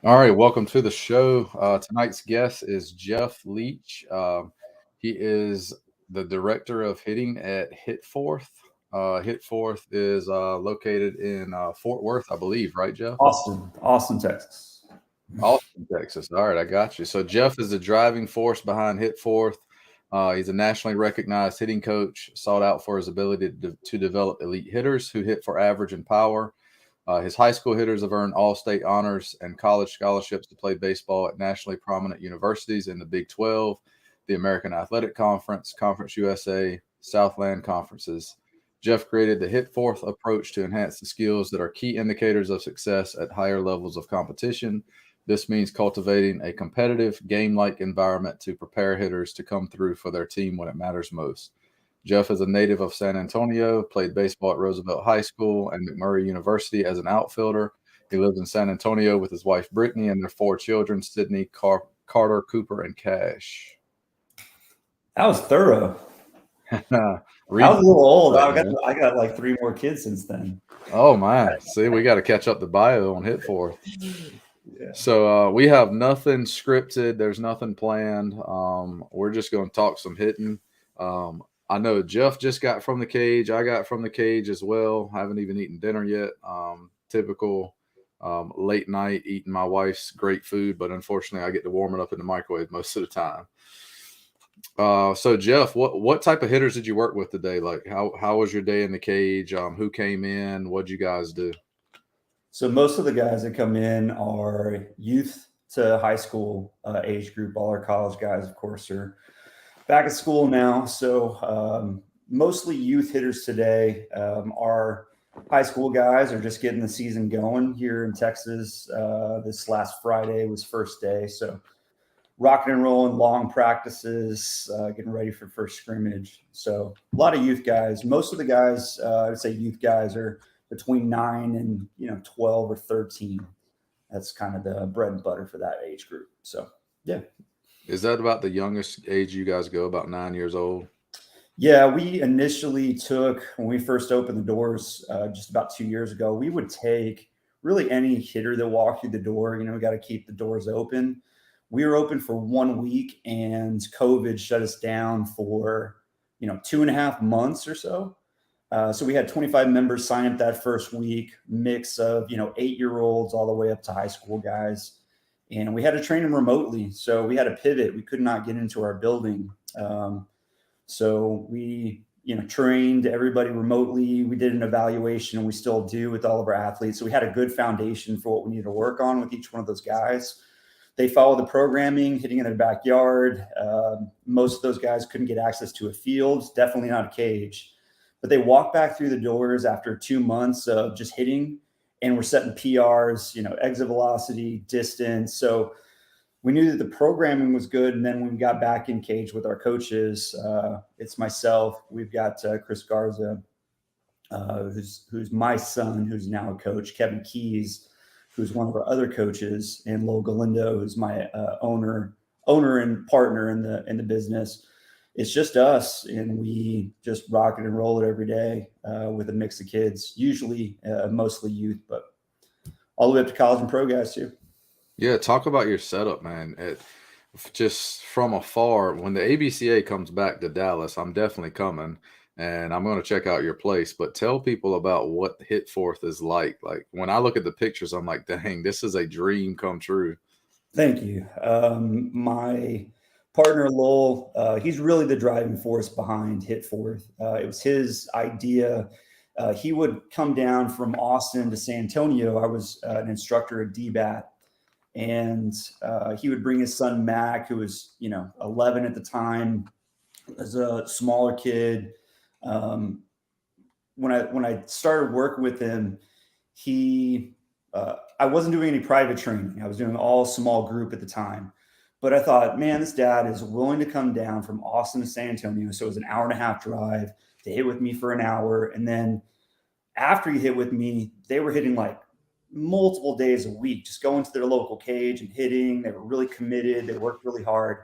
All right, welcome to the show. Tonight's guest is Jeff Leach. He is the director of hitting at Hitforth. Hitforth is located in Fort Worth, I believe, right, Jeff? Austin, Texas. Austin, Texas. All right, I got you. So Jeff is the driving force behind Hitforth. He's a nationally recognized hitting coach, sought out for his ability to develop elite hitters who hit for average and power. His high school hitters have earned all state honors and college scholarships to play baseball at nationally prominent universities in the Big 12, the American Athletic Conference, Conference USA, Southland conferences. Jeff created the Hit Fourth approach to enhance the skills that are key indicators of success at higher levels of competition. This means cultivating a competitive, game like environment to prepare hitters to come through for their team when it matters most. Jeff is a native of San Antonio, played baseball at Roosevelt High School and McMurray University as an outfielder. He lives in San Antonio with his wife Brittany and their four children, Sydney, Carter, Cooper, and Cash. That was thorough. I Read was a little old. that, I got man. I got like three more kids since then. Oh man, see, we got to catch up the bio on Hit Fourth. Yeah. So we have nothing scripted. There's nothing planned. We're just going to talk some hitting. I know Jeff just got from the cage. I got from the cage as well. Haven't even eaten dinner yet. Typical late night eating my wife's great food, but unfortunately, I get to warm it up in the microwave most of the time. So Jeff, what type of hitters did you work with today? Like how was your day in the cage? Who came in? What'd you guys do? So most of the guys that come in are youth to high school age group. All our college guys, of course, are back at school now. So mostly youth hitters today. Our high school guys are just getting the season going here in Texas. This last Friday was first day. So rocking and rolling, long practices, getting ready for first scrimmage. So a lot of youth guys. Most of the guys, I would say youth guys are between 9 and 12 or 13. That's kind of the bread and butter for that age group. So yeah. Is that about the youngest age you guys go? About 9 years old? Yeah, we initially took, when we first opened the doors just about 2 years ago, we would take really any hitter that walked through the door. We got to keep the doors open. We were open for 1 week and COVID shut us down for, 2.5 months or so. So we had 25 members sign up that first week, mix of, 8-year-olds all the way up to high school guys. And we had to train them remotely. So we had to pivot. We could not get into our building. So we, trained everybody remotely. We did an evaluation, and we still do with all of our athletes. So we had a good foundation for what we needed to work on with each one of those guys. They followed the programming, hitting in their backyard. Most of those guys couldn't get access to a field, definitely not a cage. But they walked back through the doors after 2 months of just hitting, and we're setting PRs, exit velocity, distance. So we knew that the programming was good. And then when we got back in cage with our coaches, it's myself. We've got Chris Garza, who's my son, who's now a coach. Kevin Keys, who's one of our other coaches, and Lowell Galindo, who's my owner and partner in the business. It's just us, and we just rock it and roll it every day with a mix of kids, usually mostly youth, but all the way up to college and pro guys too. Yeah, talk about your setup, man. Just from afar, when the ABCA comes back to Dallas, I'm definitely coming and I'm going to check out your place. But tell people about what Hitforth is like. Like when I look at the pictures, I'm like, dang, this is a dream come true. Thank you. My partner Lowell, he's really the driving force behind Hitforth. It was his idea. He would come down from Austin to San Antonio. I was an instructor at DBAT, and he would bring his son Mac, who was 11 at the time, as a smaller kid. Um, when I started working with him, he I wasn't doing any private training. I was doing all small group at the time. But I thought, man, this dad is willing to come down from Austin to San Antonio. So it was an hour and a half drive to hit with me for an hour. And then after he hit with me, they were hitting like multiple days a week, just going to their local cage and hitting. They were really committed. They worked really hard.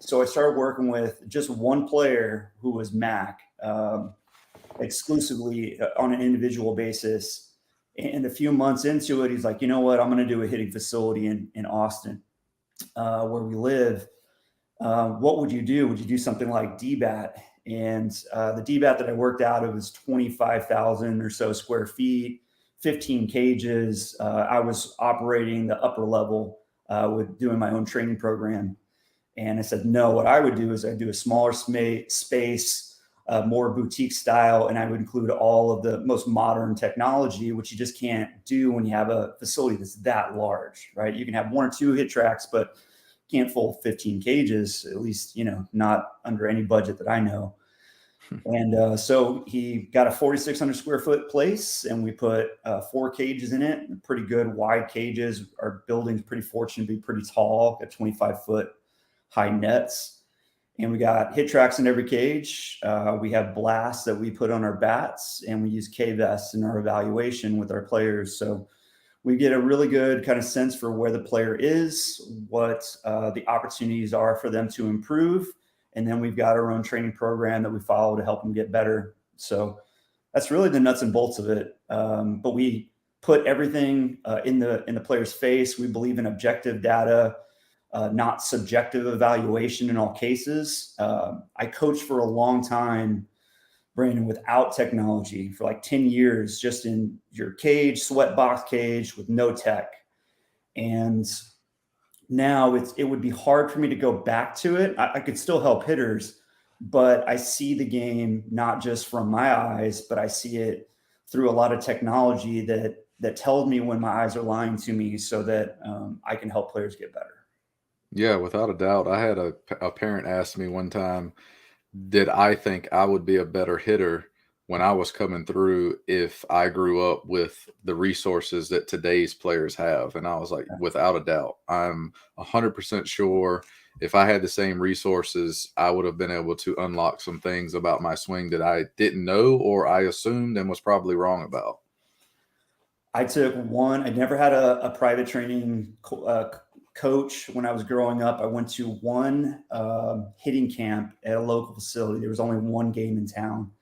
So I started working with just one player who was Mac, exclusively on an individual basis. And a few months into it, he's like, you know what? I'm going to do a hitting facility in Austin, where we live. What would you do? Would you do something like DBAT? And the DBAT that I worked out, it was 25,000 or so square feet, 15 cages. I was operating the upper level with doing my own training program. And I said, no, what I would do is I'd do a smaller space, more boutique style, and I would include all of the most modern technology, which you just can't do when you have a facility that's that large, right? You can have 1 or 2 hit tracks, but can't fold 15 cages, at least, not under any budget that I know. And so he got a 4,600 square foot place, and we put 4 cages in it, pretty good wide cages. Our building's pretty fortunate to be pretty tall, got 25-foot high nets. And we got hit tracks in every cage. We have blasts that we put on our bats, and we use K-vests in our evaluation with our players. So we get a really good kind of sense for where the player is, what the opportunities are for them to improve. And then we've got our own training program that we follow to help them get better. So that's really the nuts and bolts of it. But we put everything in the player's face. We believe in objective data, not subjective evaluation in all cases. I coached for a long time, Brandon, without technology for like 10 years, just in your cage, sweat box cage with no tech. And now it would be hard for me to go back to it. I could still help hitters, but I see the game not just from my eyes, but I see it through a lot of technology that tells me when my eyes are lying to me, so that I can help players get better. Yeah, without a doubt. I had a parent ask me one time, did I think I would be a better hitter when I was coming through if I grew up with the resources that today's players have? And I was like, without a doubt, I'm 100% sure if I had the same resources, I would have been able to unlock some things about my swing that I didn't know or I assumed and was probably wrong about. I never had a private training coach when I was growing up. I went to one hitting camp at a local facility. There was only one game in town.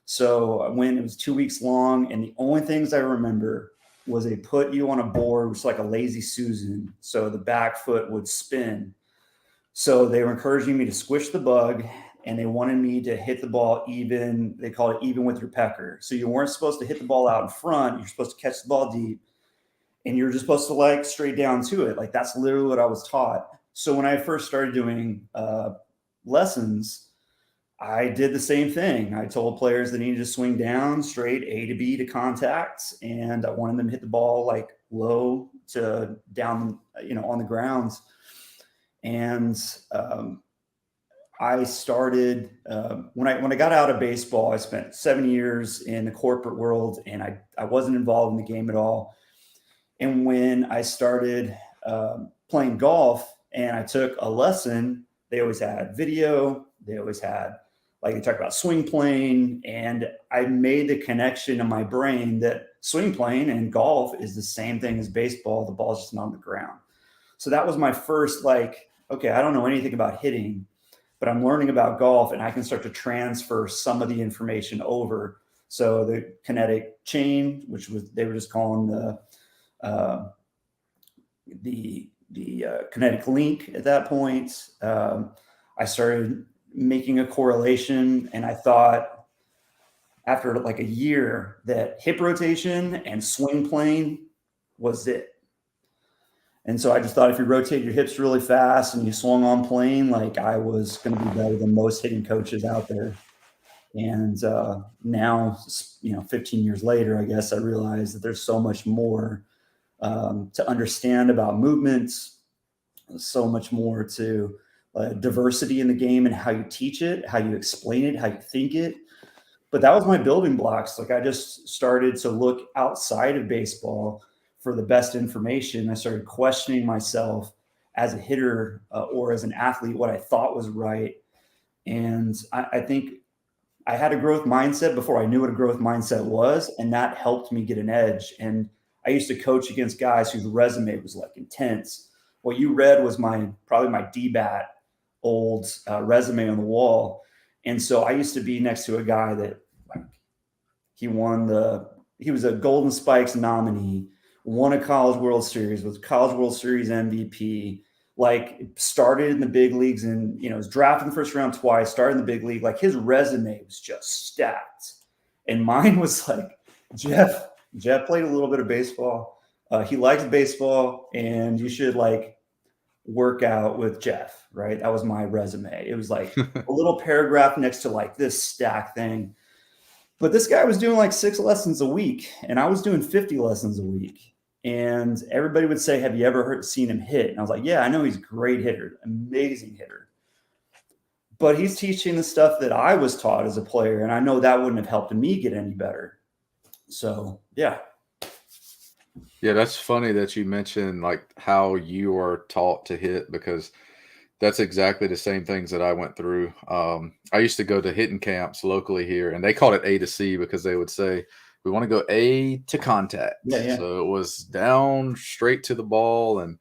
So I went, it was 2 weeks long. And the only things I remember was they put you on a board, which was like a lazy Susan. So the back foot would spin. So they were encouraging me to squish the bug, and they wanted me to hit the ball even. They call it even with your pecker. So you weren't supposed to hit the ball out in front. You're supposed to catch the ball deep, and you're just supposed to like straight down to it. Like that's literally what I was taught. So when I first started doing lessons, I did the same thing. I told players they needed to swing down straight A to B to contact, and I wanted them to hit the ball like low to down, on the grounds. And I started when I got out of baseball. I spent 7 years in the corporate world, and I wasn't involved in the game at all. And when I started playing golf and I took a lesson, they always had video. They always had, like, they talk about swing plane. And I made the connection in my brain that swing plane and golf is the same thing as baseball. The ball's just not on the ground. So that was my first, like, okay, I don't know anything about hitting, but I'm learning about golf, and I can start to transfer some of the information over. So the kinetic chain, which was, they were just calling the kinetic link at that point. I started making a correlation, and I thought after like a year that hip rotation and swing plane was it. And so I just thought if you rotate your hips really fast and you swung on plane, like I was going to be better than most hitting coaches out there. And now, 15 years later, I guess I realized that there's so much more to understand about movements, so much more to diversity in the game and how you teach it, how you explain it, how you think it. But that was my building blocks. Like I just started to look outside of baseball for the best information. I started questioning myself as a hitter or as an athlete, what I thought was right. And I think I had a growth mindset before I knew what a growth mindset was. And that helped me get an edge. And I used to coach against guys whose resume was like intense. What you read was probably my DBAT old resume on the wall. And so I used to be next to a guy that, like, he won the he was a Golden Spikes nominee, won a College World Series, was College World Series MVP, like started in the big leagues and, was drafted in the first round twice, started in the big league. Like his resume was just stacked. And mine was like, Jeff played a little bit of baseball. He likes baseball, and you should like work out with Jeff, right? That was my resume. It was like a little paragraph next to like this stack thing. But this guy was doing like 6 lessons a week, and I was doing 50 lessons a week. And everybody would say, have you ever seen him hit? And I was like, yeah, I know he's a great hitter, amazing hitter. But he's teaching the stuff that I was taught as a player, and I know that wouldn't have helped me get any better. So, yeah. Yeah, that's funny that you mentioned like how you were taught to hit, because that's exactly the same things that I went through. I used to go to hitting camps locally here, and they called it A to C because they would say, we want to go A to contact. Yeah. So it was down straight to the ball. And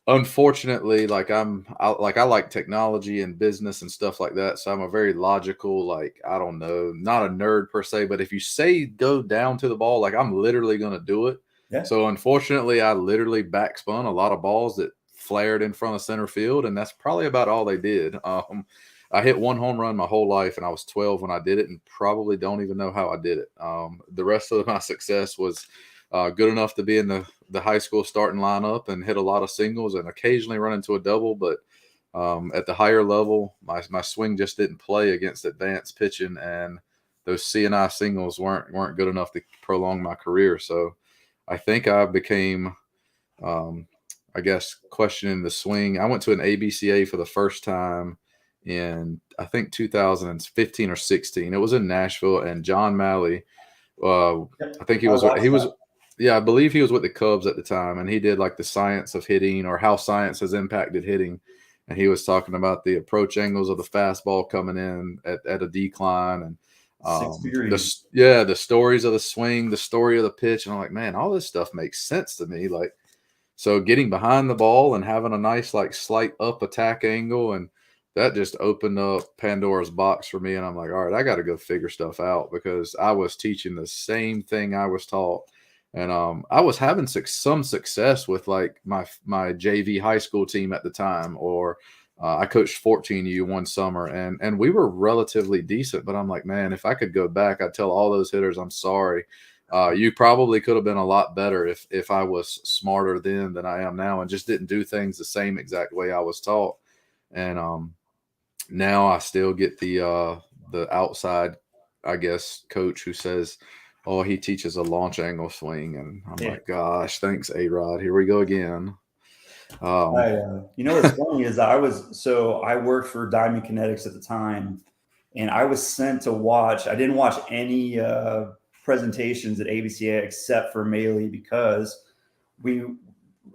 unfortunately, like I like technology and business and stuff like that. So I'm a very logical, like, I don't know, not a nerd per se, but if you say go down to the ball, like I'm literally going to do it. Yeah. So unfortunately, I literally backspun a lot of balls that flared in front of center field, and that's probably about all they did. I hit 1 home run my whole life, and I was 12 when I did it, and probably don't even know how I did it. The rest of my success was good enough to be in the high school starting lineup and hit a lot of singles and occasionally run into a double. But at the higher level, my swing just didn't play against advanced pitching, and those CNI singles weren't good enough to prolong my career. So I think I became, I guess, questioning the swing. I went to an ABCA for the first time in, I think, 2015 or 16. It was in Nashville, and John Malley, I think I believe he was with the Cubs at the time, and he did like the science of hitting, or how science has impacted hitting. And he was talking about the approach angles of the fastball coming in at a decline, and 6 degrees. the stories of the swing, the story of the pitch. And I'm like, man, all this stuff makes sense to me. Like, so getting behind the ball and having a nice, like, slight up attack angle, and that just opened up Pandora's box for me. And I'm like, all right, I got to go figure stuff out, because I was teaching the same thing I was taught. And I was having some success with like my JV high school team at the time, or I coached 14U one summer, and we were relatively decent. But I'm like, man, if I could go back, I'd tell all those hitters, I'm sorry. You probably could have been a lot better if I was smarter then than I am now, and just didn't do things the same exact way I was taught. And now I still get the outside, I guess, coach who says, oh, he teaches a launch angle swing. And I'm like, gosh, thanks, A-Rod. Here we go again. What's funny is I worked for Diamond Kinetics at the time, and I was sent to watch. I didn't watch any presentations at ABCA except for Maley, because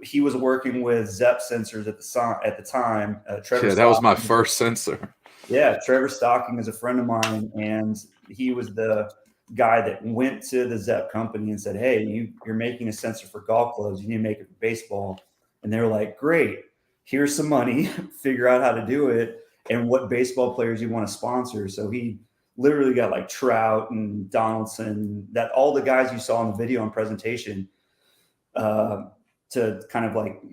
he was working with ZEP sensors at the time. Trevor that was my first sensor. Yeah, Trevor Stocking is a friend of mine, and he was the guy that went to the ZEP company and said, hey, you're making a sensor for golf clubs. You need to make it for baseball. And they were like, great, here's some money, figure out how to do it and what baseball players you want to sponsor. So he literally got like Trout and Donaldson, that all the guys you saw in the video and presentation to kind of like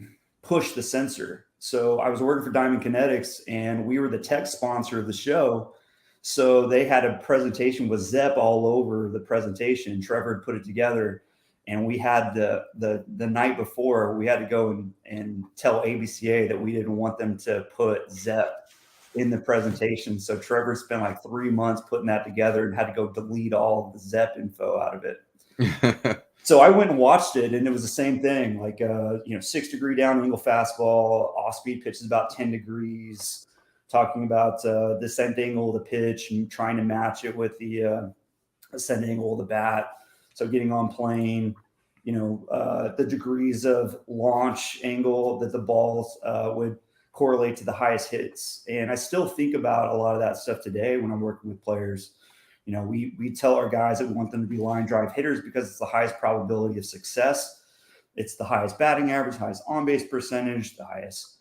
push the sensor. So I was working for Diamond Kinetics, and we were the tech sponsor of the show. So they had a presentation with ZEP all over the presentation. Trevor had put it together, and we had the night before, we had to go and tell ABCA that we didn't want them to put ZEP in the presentation. So Trevor spent like 3 months putting that together and had to go delete all of the ZEP info out of it. So I went and watched it, and it was the same thing. Like, 6 degree down angle fastball, off speed pitch is about 10 degrees. Talking about the ascent angle of the pitch and trying to match it with the ascent angle of the bat. So getting on plane, the degrees of launch angle that the balls would correlate to the highest hits. And I still think about a lot of that stuff today when I'm working with players. We tell our guys that we want them to be line drive hitters because it's the highest probability of success. It's the highest batting average, highest on-base percentage, the highest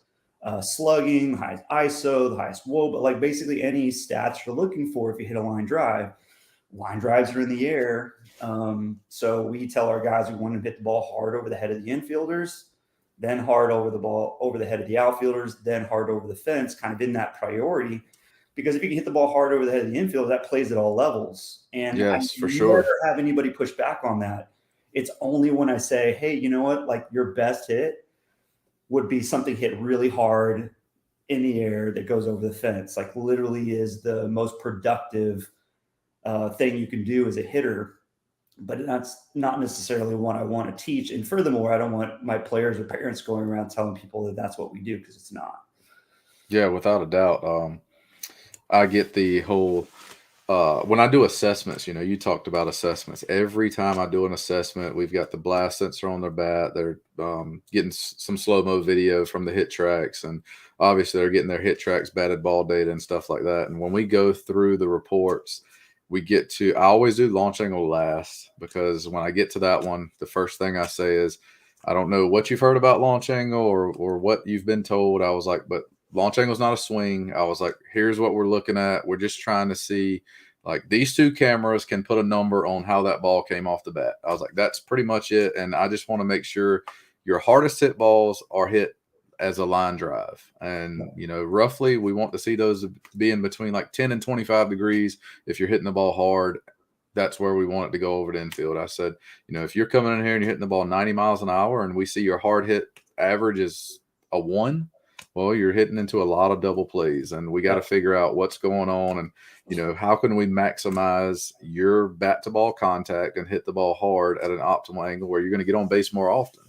slugging, the highest ISO, the highest WOBA, like basically any stats you're looking for if you hit a line drive. line drives are in the air. So we tell our guys we want to hit the ball hard over the head of the infielders, then hard over the head of the outfielders, then hard over the fence, kind of in that priority. Because if you can hit the ball hard over the head of the infield, that plays at all levels. And I Yes, for never sure. have anybody push back on that. It's only when I say, hey, you know what? Like your best hit would be something hit really hard in the air that goes over the fence. Like literally is the most productive thing you can do as a hitter. But that's not necessarily what I want to teach. And furthermore, I don't want my players or parents going around telling people that that's what we do, because it's not. Yeah, without a doubt. I get the whole when I do assessments, you talked about assessments. Every time I do an assessment, we've got the blast sensor on their bat. They're getting some slow-mo video from the hit tracks, and obviously they're getting their hit tracks, batted ball data, and stuff like that. And when we go through the reports, I always do launch angle last, because when I get to that one, the first thing I say is, I don't know what you've heard about launch angle or what you've been told. I was like, but launch angle is not a swing. I was like, here's what we're looking at. We're just trying to see, like, these two cameras can put a number on how that ball came off the bat. I was like, that's pretty much it. And I just want to make sure your hardest hit balls are hit as a line drive. And, roughly we want to see those being between like 10 and 25 degrees. If you're hitting the ball hard, that's where we want it to go over the infield. I said, if you're coming in here and you're hitting the ball 90 miles an hour and we see your hard hit average is a 1, well, you're hitting into a lot of double plays, and we got to figure out what's going on, and how can we maximize your bat to ball contact and hit the ball hard at an optimal angle where you're going to get on base more often.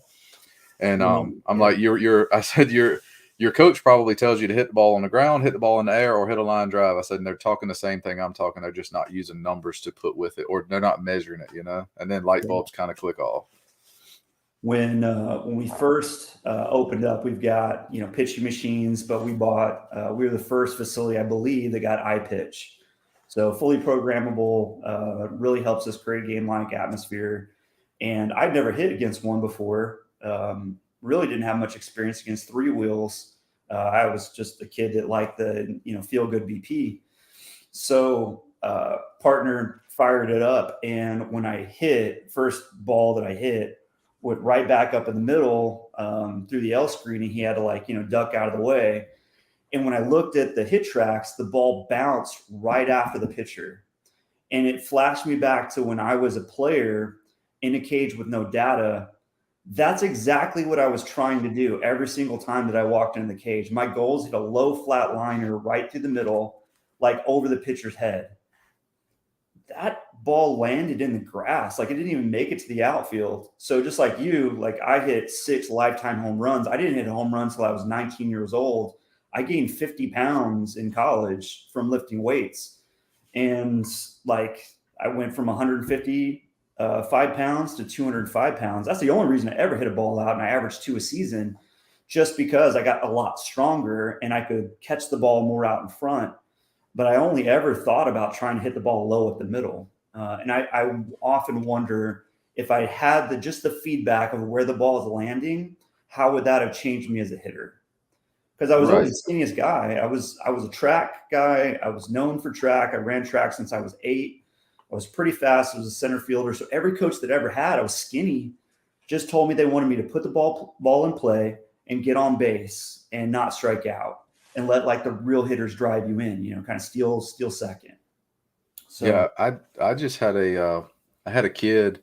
And I'm like, I said, your coach probably tells you to hit the ball on the ground, hit the ball in the air, or hit a line drive. I said, and they're talking the same thing I'm talking. They're just not using numbers to put with it, or they're not measuring it, and then light bulbs kind of click off. When we first opened up, we've got pitching machines, but we were the first facility, I believe, that got iPitch, so fully programmable. Really helps us create a game-like atmosphere. And I'd never hit against one before. Really didn't have much experience against three wheels. I was just a kid that liked the feel good BP. So partner fired it up, and when I hit, first ball that I hit went right back up in the middle through the L screening. He had to duck out of the way. And when I looked at the hit tracks, the ball bounced right after the pitcher. And it flashed me back to when I was a player in a cage with no data. That's exactly what I was trying to do every single time that I walked into the cage. My goal is hit a low flat liner right through the middle, like over the pitcher's head. That ball landed in the grass. Like, it didn't even make it to the outfield. So just like you, like, I hit 6 lifetime home runs. I didn't hit a home run until I was 19 years old. I gained 50 pounds in college from lifting weights. And I went from 155 pounds to 205 pounds. That's the only reason I ever hit a ball out, and I averaged 2 a season, just because I got a lot stronger and I could catch the ball more out in front. But I only ever thought about trying to hit the ball low at the middle. And I often wonder, if I had just the feedback of where the ball is landing, how would that have changed me as a hitter? Because I was always the skinniest guy. I was a track guy. I was known for track. I ran track since I was 8. I was pretty fast. I was a center fielder. So every coach that ever had, I was skinny, just told me they wanted me to put the ball in play and get on base and not strike out, and let the real hitters drive you in, kind of steal second. So yeah, I just had I had a kid.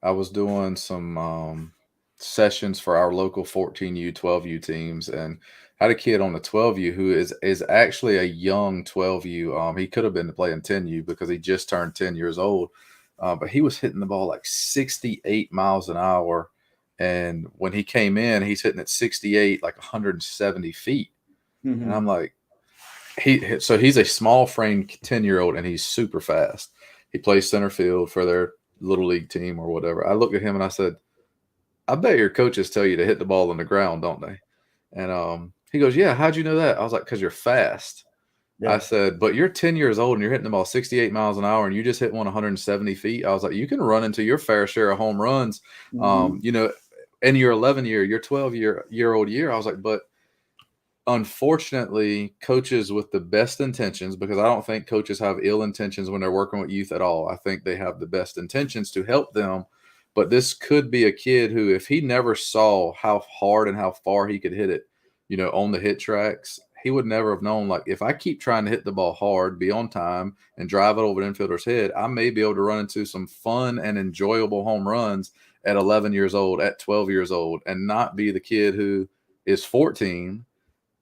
I was doing some sessions for our local 14U, 12U teams, and had a kid on the 12U who is actually a young 12U. He could have been playing 10U because he just turned 10 years old, but he was hitting the ball like 68 miles an hour. And when he came in, he's hitting at 68, like 170 feet. And I'm like, so he's a small frame 10-year-old, and he's super fast. He plays center field for their little league team or whatever. I looked at him and I said, I bet your coaches tell you to hit the ball on the ground, don't they? And he goes, yeah, how'd you know that? I was like, because you're fast. Yeah. I said, but you're 10 years old and you're hitting the ball 68 miles an hour and you just hit 170 feet. I was like, you can run into your fair share of home runs, in your 11 year, your 12-year-old year. I was like, but Unfortunately, coaches with the best intentions, because I don't think coaches have ill intentions when they're working with youth at all. I think they have the best intentions to help them. But this could be a kid who, if he never saw how hard and how far he could hit it, on the hit tracks, he would never have known. Like, if I keep trying to hit the ball hard, be on time, and drive it over the infielder's head, I may be able to run into some fun and enjoyable home runs at 11 years old, at 12 years old, and not be the kid who is 14,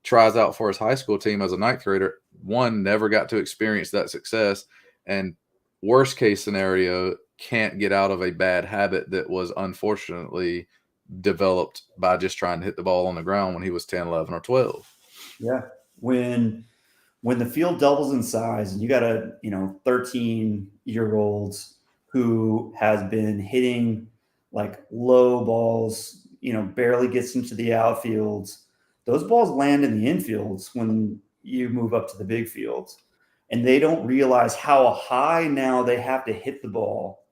tries out for his high school team as a ninth grader, one, never got to experience that success, and worst case scenario, can't get out of a bad habit that was unfortunately developed by just trying to hit the ball on the ground when he was 10, 11, or 12. Yeah. When the field doubles in size and you got a 13-year-old who has been hitting like low balls, barely gets into the outfields, those balls land in the infields when you move up to the big fields. And they don't realize how high now they have to hit the ball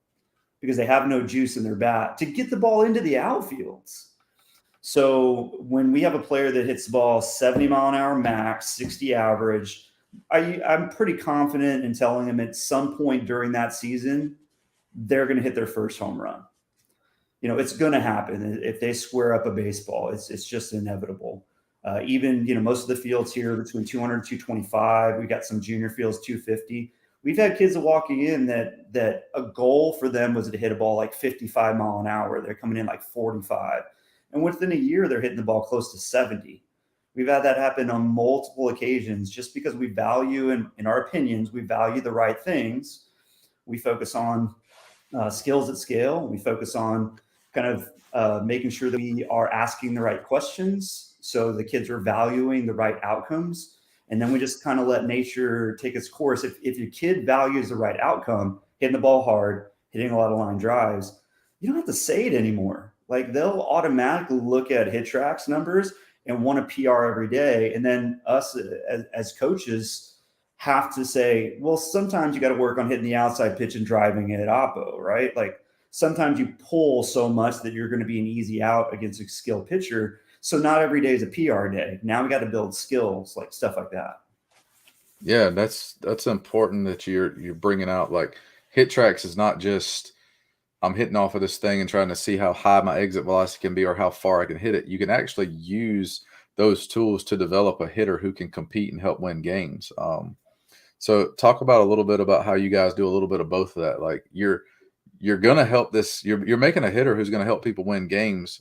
because they have no juice in their bat to get the ball into the outfields. So when we have a player that hits the ball 70 mile an hour max, 60 average, I'm pretty confident in telling them at some point during that season, they're going to hit their first home run. It's going to happen if they square up a baseball. It's just inevitable. Even, most of the fields here between 200 and 225, we got some junior fields, 250. We've had kids walking in that a goal for them was to hit a ball like 55 mile an hour. They're coming in like 45. And within a year, they're hitting the ball close to 70. We've had that happen on multiple occasions just because we value, in our opinions, we value the right things. We focus on skills at scale. We focus on kind of making sure that we are asking the right questions so the kids are valuing the right outcomes. And then we just kind of let nature take its course. If your kid values the right outcome, hitting the ball hard, hitting a lot of line drives, you don't have to say it anymore. Like, they'll automatically look at hit tracks numbers and want a PR every day. And then us as coaches have to say, well, sometimes you got to work on hitting the outside pitch and driving it at oppo, right? Like, sometimes you pull so much that you're going to be an easy out against a skilled pitcher. So not every day is a PR day. Now we got to build skills, like stuff like that. Yeah, that's important that you're bringing out. Like, hit tracks is not just I'm hitting off of this thing and trying to see how high my exit velocity can be or how far I can hit it. You can actually use those tools to develop a hitter who can compete and help win games. So talk about a little bit about how you guys do a little bit of both of that. Like, you're going to help this. You're making a hitter who's going to help people win games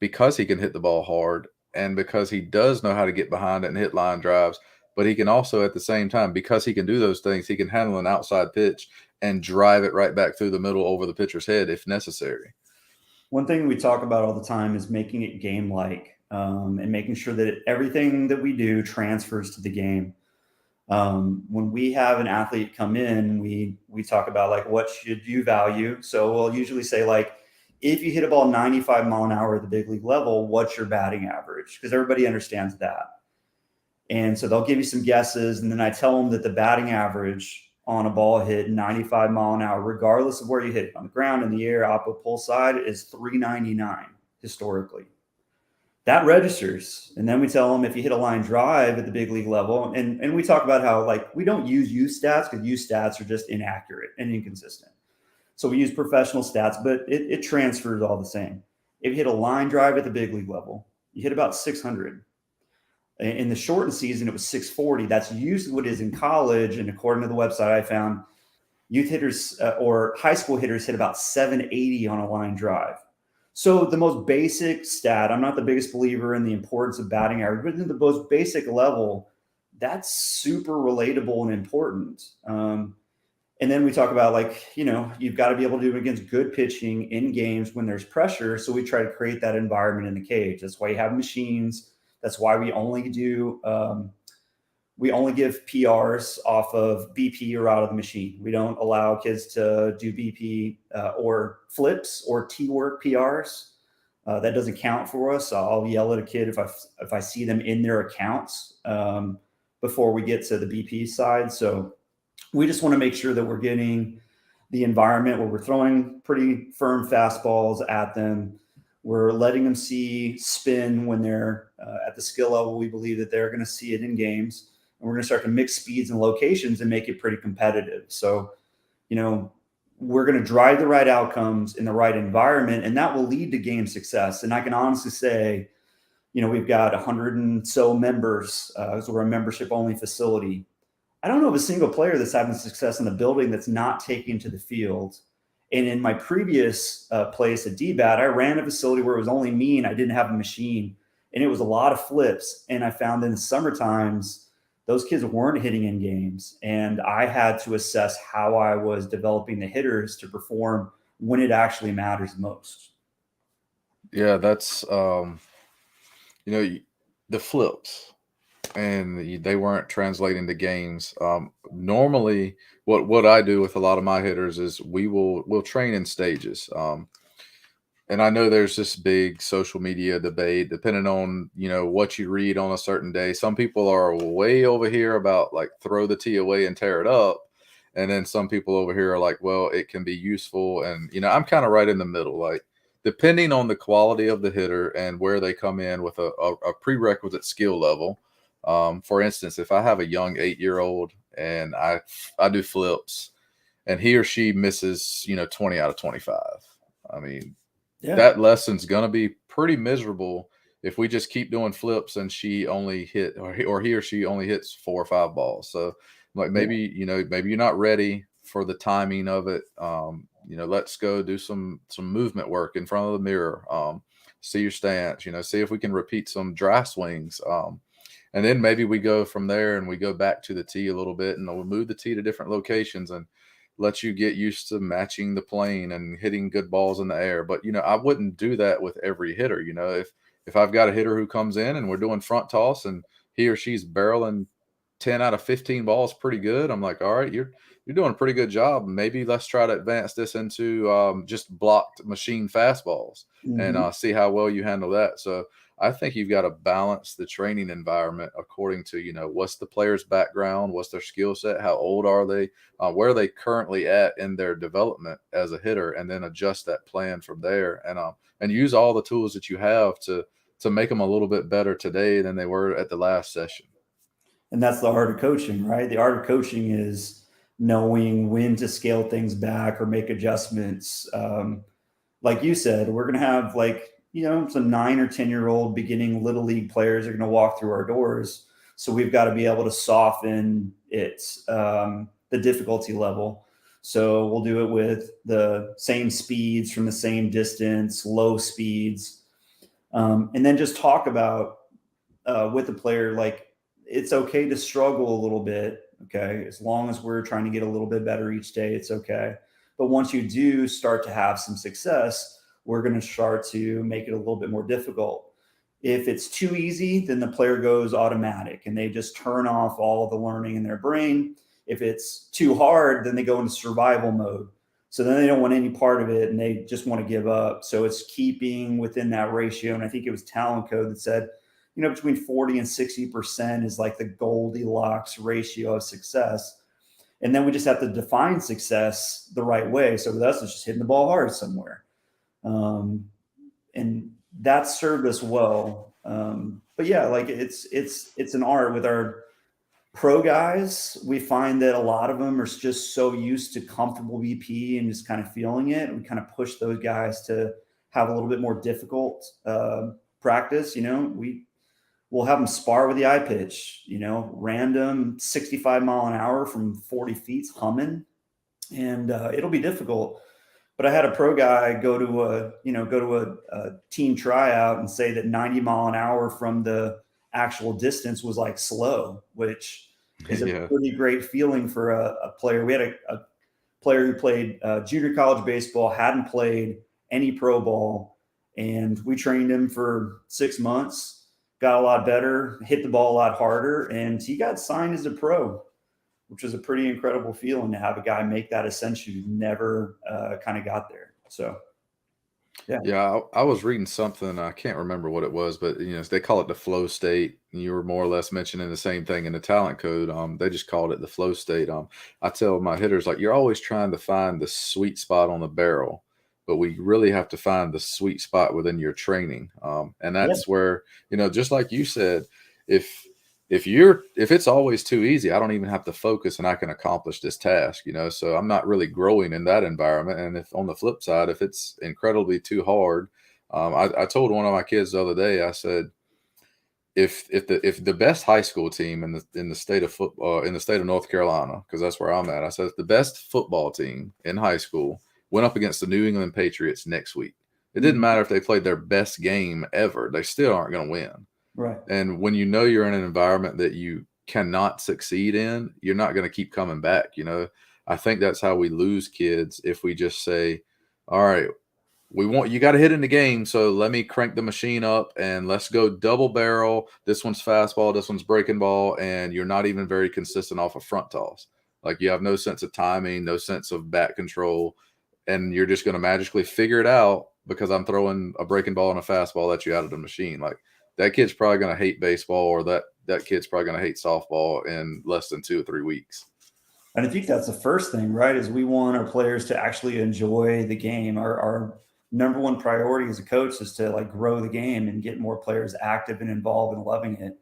because he can hit the ball hard and because he does know how to get behind it and hit line drives. But he can also, at the same time, because he can do those things, he can handle an outside pitch and drive it right back through the middle over the pitcher's head if necessary. One thing we talk about all the time is making it game-like, and making sure that everything that we do transfers to the game. When we have an athlete come in, we talk about, like, what should you value? So we'll usually say, like, if you hit a ball 95 mile an hour at the big league level, what's your batting average? Because everybody understands that. And so they'll give you some guesses. And then I tell them that the batting average on a ball hit 95 mile an hour, regardless of where you hit it, on the ground, in the air, oppo pull side, is 399 historically. That registers. And then we tell them if you hit a line drive at the big league level, and we talk about how, like, we don't use youth stats because youth stats are just inaccurate and inconsistent. So we use professional stats, but it transfers all the same. If you hit a line drive at the big league level, you hit about 600. In the shortened season, it was 640. That's usually what it is in college. And according to the website I found, youth hitters or high school hitters hit about 780 on a line drive. So the most basic stat, I'm not the biggest believer in the importance of batting average, but in the most basic level, that's super relatable and important. And then we talk about, like, you've got to be able to do it against good pitching in games when there's pressure. So we try to create that environment in the cage. That's why you have machines. That's why we only give PRs off of BP or out of the machine. We don't allow kids to do BP or flips or T-work PRs. That doesn't count for us. I'll yell at a kid if I see them in their accounts before we get to the BP side. So we just want to make sure that we're getting the environment where we're throwing pretty firm fastballs at them. We're letting them see spin when they're at the skill level. We believe that they're going to see it in games, and we're going to start to mix speeds and locations and make it pretty competitive. So, we're going to drive the right outcomes in the right environment, and that will lead to game success. And I can honestly say, we've got 100 and so members, so we're a membership only facility. I don't know of a single player that's having success in the building that's not taken to the field. And in my previous place at DBAT, I ran a facility where it was only me and I didn't have a machine. And it was a lot of flips. And I found in the summer times, those kids weren't hitting in games. And I had to assess how I was developing the hitters to perform when it actually matters most. Yeah, that's, the flips. And they weren't translating to games. Normally, what I do with a lot of my hitters is we'll train in stages. And I know there's this big social media debate, depending on what you read on a certain day. Some people are way over here about like throw the tee away and tear it up, and then some people over here are like, well, it can be useful. And I'm kind of right in the middle, like depending on the quality of the hitter and where they come in with a prerequisite skill level. For instance, if I have a young 8-year-old and I do flips and he or she misses, 20 out of 25, I mean, that lesson's going to be pretty miserable if we just keep doing flips and she only hit or he or she only hits 4 or 5 balls. So like maybe, maybe you're not ready for the timing of it. Let's go do some movement work in front of the mirror. See your stance, see if we can repeat some dry swings. And then maybe we go from there and we go back to the tee a little bit and we'll move the tee to different locations and let you get used to matching the plane and hitting good balls in the air. But, I wouldn't do that with every hitter. If I've got a hitter who comes in and we're doing front toss and he or she's barreling 10 out of 15 balls pretty good, I'm like, all right, you're doing a pretty good job. Maybe let's try to advance this into just blocked machine fastballs and see how well you handle that. So I think you've got to balance the training environment according to, what's the player's background, what's their skill set, how old are they, where are they currently at in their development as a hitter, and then adjust that plan from there and use all the tools that you have to make them a little bit better today than they were at the last session. And that's the art of coaching, right? The art of coaching is knowing when to scale things back or make adjustments. Like you said, we're going to have some 9 or 10-year-old beginning little league players are going to walk through our doors. So we've got to be able to soften it, the difficulty level. So we'll do it with the same speeds from the same distance, low speeds, and then just talk about with the player, like it's okay to struggle a little bit. Okay. As long as we're trying to get a little bit better each day, it's okay. But once you do start to have some success, we're going to start to make it a little bit more difficult. If it's too easy, then the player goes automatic and they just turn off all of the learning in their brain. If it's too hard, then they go into survival mode. So then they don't want any part of it and they just want to give up. So it's keeping within that ratio. And I think it was Talent Code that said, between 40 and 60% is like the Goldilocks ratio of success. And then we just have to define success the right way. So with us, it's just hitting the ball hard somewhere. And that served us well. But yeah, like it's an art. With our pro guys, we find that a lot of them are just so used to comfortable BP and just kind of feeling it. And we kind of push those guys to have a little bit more difficult practice. We'll have them spar with the eye pitch, random 65 mile an hour from 40 feet humming, and it'll be difficult. But I had a pro guy go to a team tryout and say that 90 mile an hour from the actual distance was like slow, which is a pretty great feeling for a player. We had a player who played junior college baseball, hadn't played any pro ball, and we trained him for 6 months. Got a lot better, hit the ball a lot harder, and he got signed as a pro, which was a pretty incredible feeling to have a guy make that ascension who never kind of got there. So, yeah. Yeah, I was reading something. I can't remember what it was, but they call it the flow state. You were more or less mentioning the same thing in the Talent Code. They just called it the flow state. I tell my hitters, like, you're always trying to find the sweet spot on the barrel. but we really have to find the sweet spot within your training. And Yeah. that's where, just like you said, if if it's always too easy, I don't even have to focus and I can accomplish this task, so I'm not really growing in that environment. And if on the flip side, if it's incredibly too hard, I told one of my kids the other day, I said, if the best high school team in the state of football in the state of North Carolina, because that's where I'm at, I said if the best football team in high school went up against the New England Patriots next week, it didn't Mhm. matter if they played their best game ever, they still aren't going to win. Right. And when you're in an environment that you cannot succeed in, you're not going to keep coming back. I think that's how we lose kids if we just say, all right, you got to hit in the game. So let me crank the machine up and let's go double barrel. This one's fastball, this one's breaking ball. And you're not even very consistent off a front toss. Like you have no sense of timing, no sense of bat control. And you're just going to magically figure it out because I'm throwing a breaking ball and a fastball at you out of the machine. Like that kid's probably going to hate baseball, or that kid's probably going to hate softball in less than 2 or 3 weeks. And I think that's the first thing, right? Is we want our players to actually enjoy the game. Our number one priority as a coach is to like grow the game and get more players active and involved and loving it.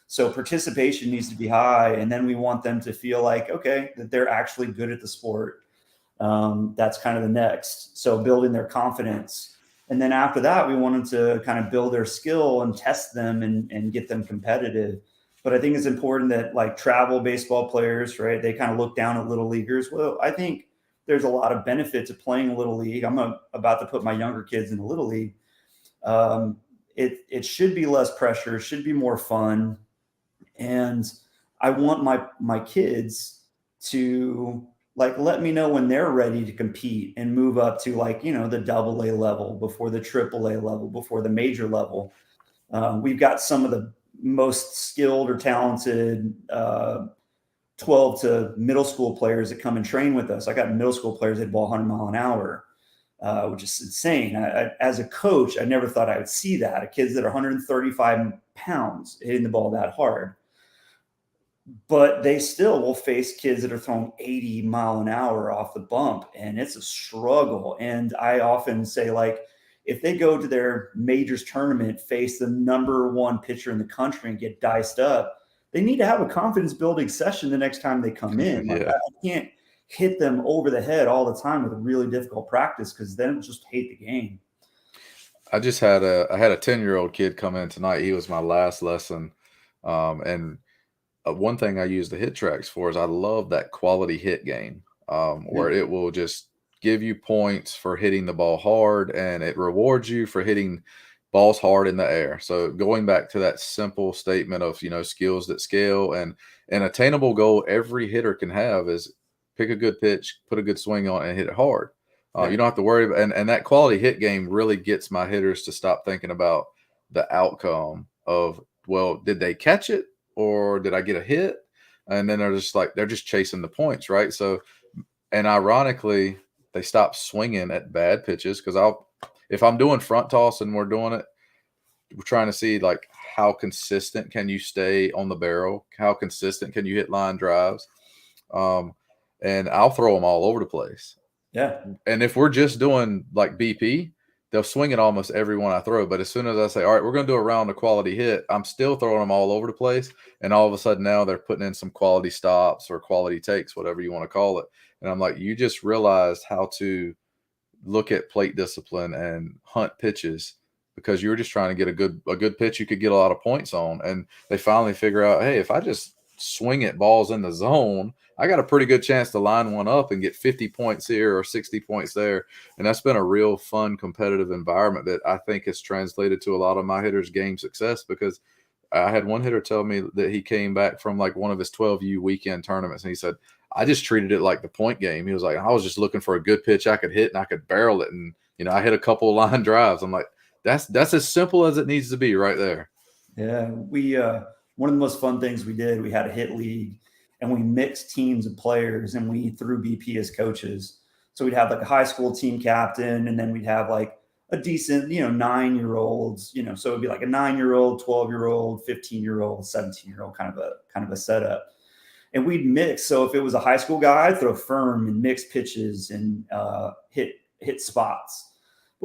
So participation needs to be high. And then we want them to feel like, okay, that they're actually good at the sport. That's kind of the next. So building their confidence. And then after that, we want them to kind of build their skill and test them and get them competitive. But I think it's important that like travel baseball players, right? They kind of look down at little leaguers. Well, I think there's a lot of benefit to playing a little league. I'm about to put my younger kids in a little league. It should be less pressure, should be more fun. And I want my kids to like let me know when they're ready to compete and move up to like the double A level before the triple A level before the major level. We've got some of the most skilled or talented 12 to middle school players that come and train with us. I got middle school players that ball 100 mile an hour, which is insane. As a coach, I never thought I would see that. Kids that are 135 pounds hitting the ball that hard. But they still will face kids that are throwing 80 mile an hour off the bump, and it's a struggle. And I often say, like, if they go to their majors tournament, face the number one pitcher in the country and get diced up, they need to have a confidence building session the next time they come in. Like, Yeah. I can't hit them over the head all the time with a really difficult practice because then just hate the game. I had a 10-year-old kid come in tonight. He was my last lesson. And one thing I use the hit tracks for is I love that quality hit game, where it will just give you points for hitting the ball hard and it rewards you for hitting balls hard in the air. So going back to that simple statement of, skills that scale, and an attainable goal every hitter can have is pick a good pitch, put a good swing on it, and hit it hard. You don't have to worry about, and that quality hit game really gets my hitters to stop thinking about the outcome of, well, did they catch it or did I get a hit? And then they're just chasing the points, right? So, and ironically, they stop swinging at bad pitches because if I'm doing front toss and we're trying to see like how consistent can you stay on the barrel, how consistent can you hit line drives, and I'll throw them all over the place. Yeah. And if we're just doing like BP, they'll swing it almost every one I throw. But as soon as I say, all right, we're going to do a round of quality hit, I'm still throwing them all over the place. And all of a sudden now they're putting in some quality stops or quality takes, whatever you want to call it. And I'm like, you just realized how to look at plate discipline and hunt pitches because you were just trying to get a good pitch you could get a lot of points on. And they finally figure out, hey, if I just swing at balls in the zone, I got a pretty good chance to line one up and get 50 points here or 60 points there. And that's been a real fun, competitive environment that I think has translated to a lot of my hitters' game success, because I had one hitter tell me that he came back from like one of his 12U weekend tournaments, and he said, I just treated it like the point game. He was like, I was just looking for a good pitch I could hit and I could barrel it. And, I hit a couple of line drives. I'm like, that's as simple as it needs to be right there. Yeah. One of the most fun things we did, we had a hit league and we mixed teams of players and we threw BP as coaches. So we'd have like a high school team captain, and then we'd have like a decent, 9-year-olds, so it'd be like a 9-year-old, 12-year-old, 15-year-old, 17-year-old kind of a setup. And we'd mix. So if it was a high school guy, I'd throw firm and mix pitches and hit spots.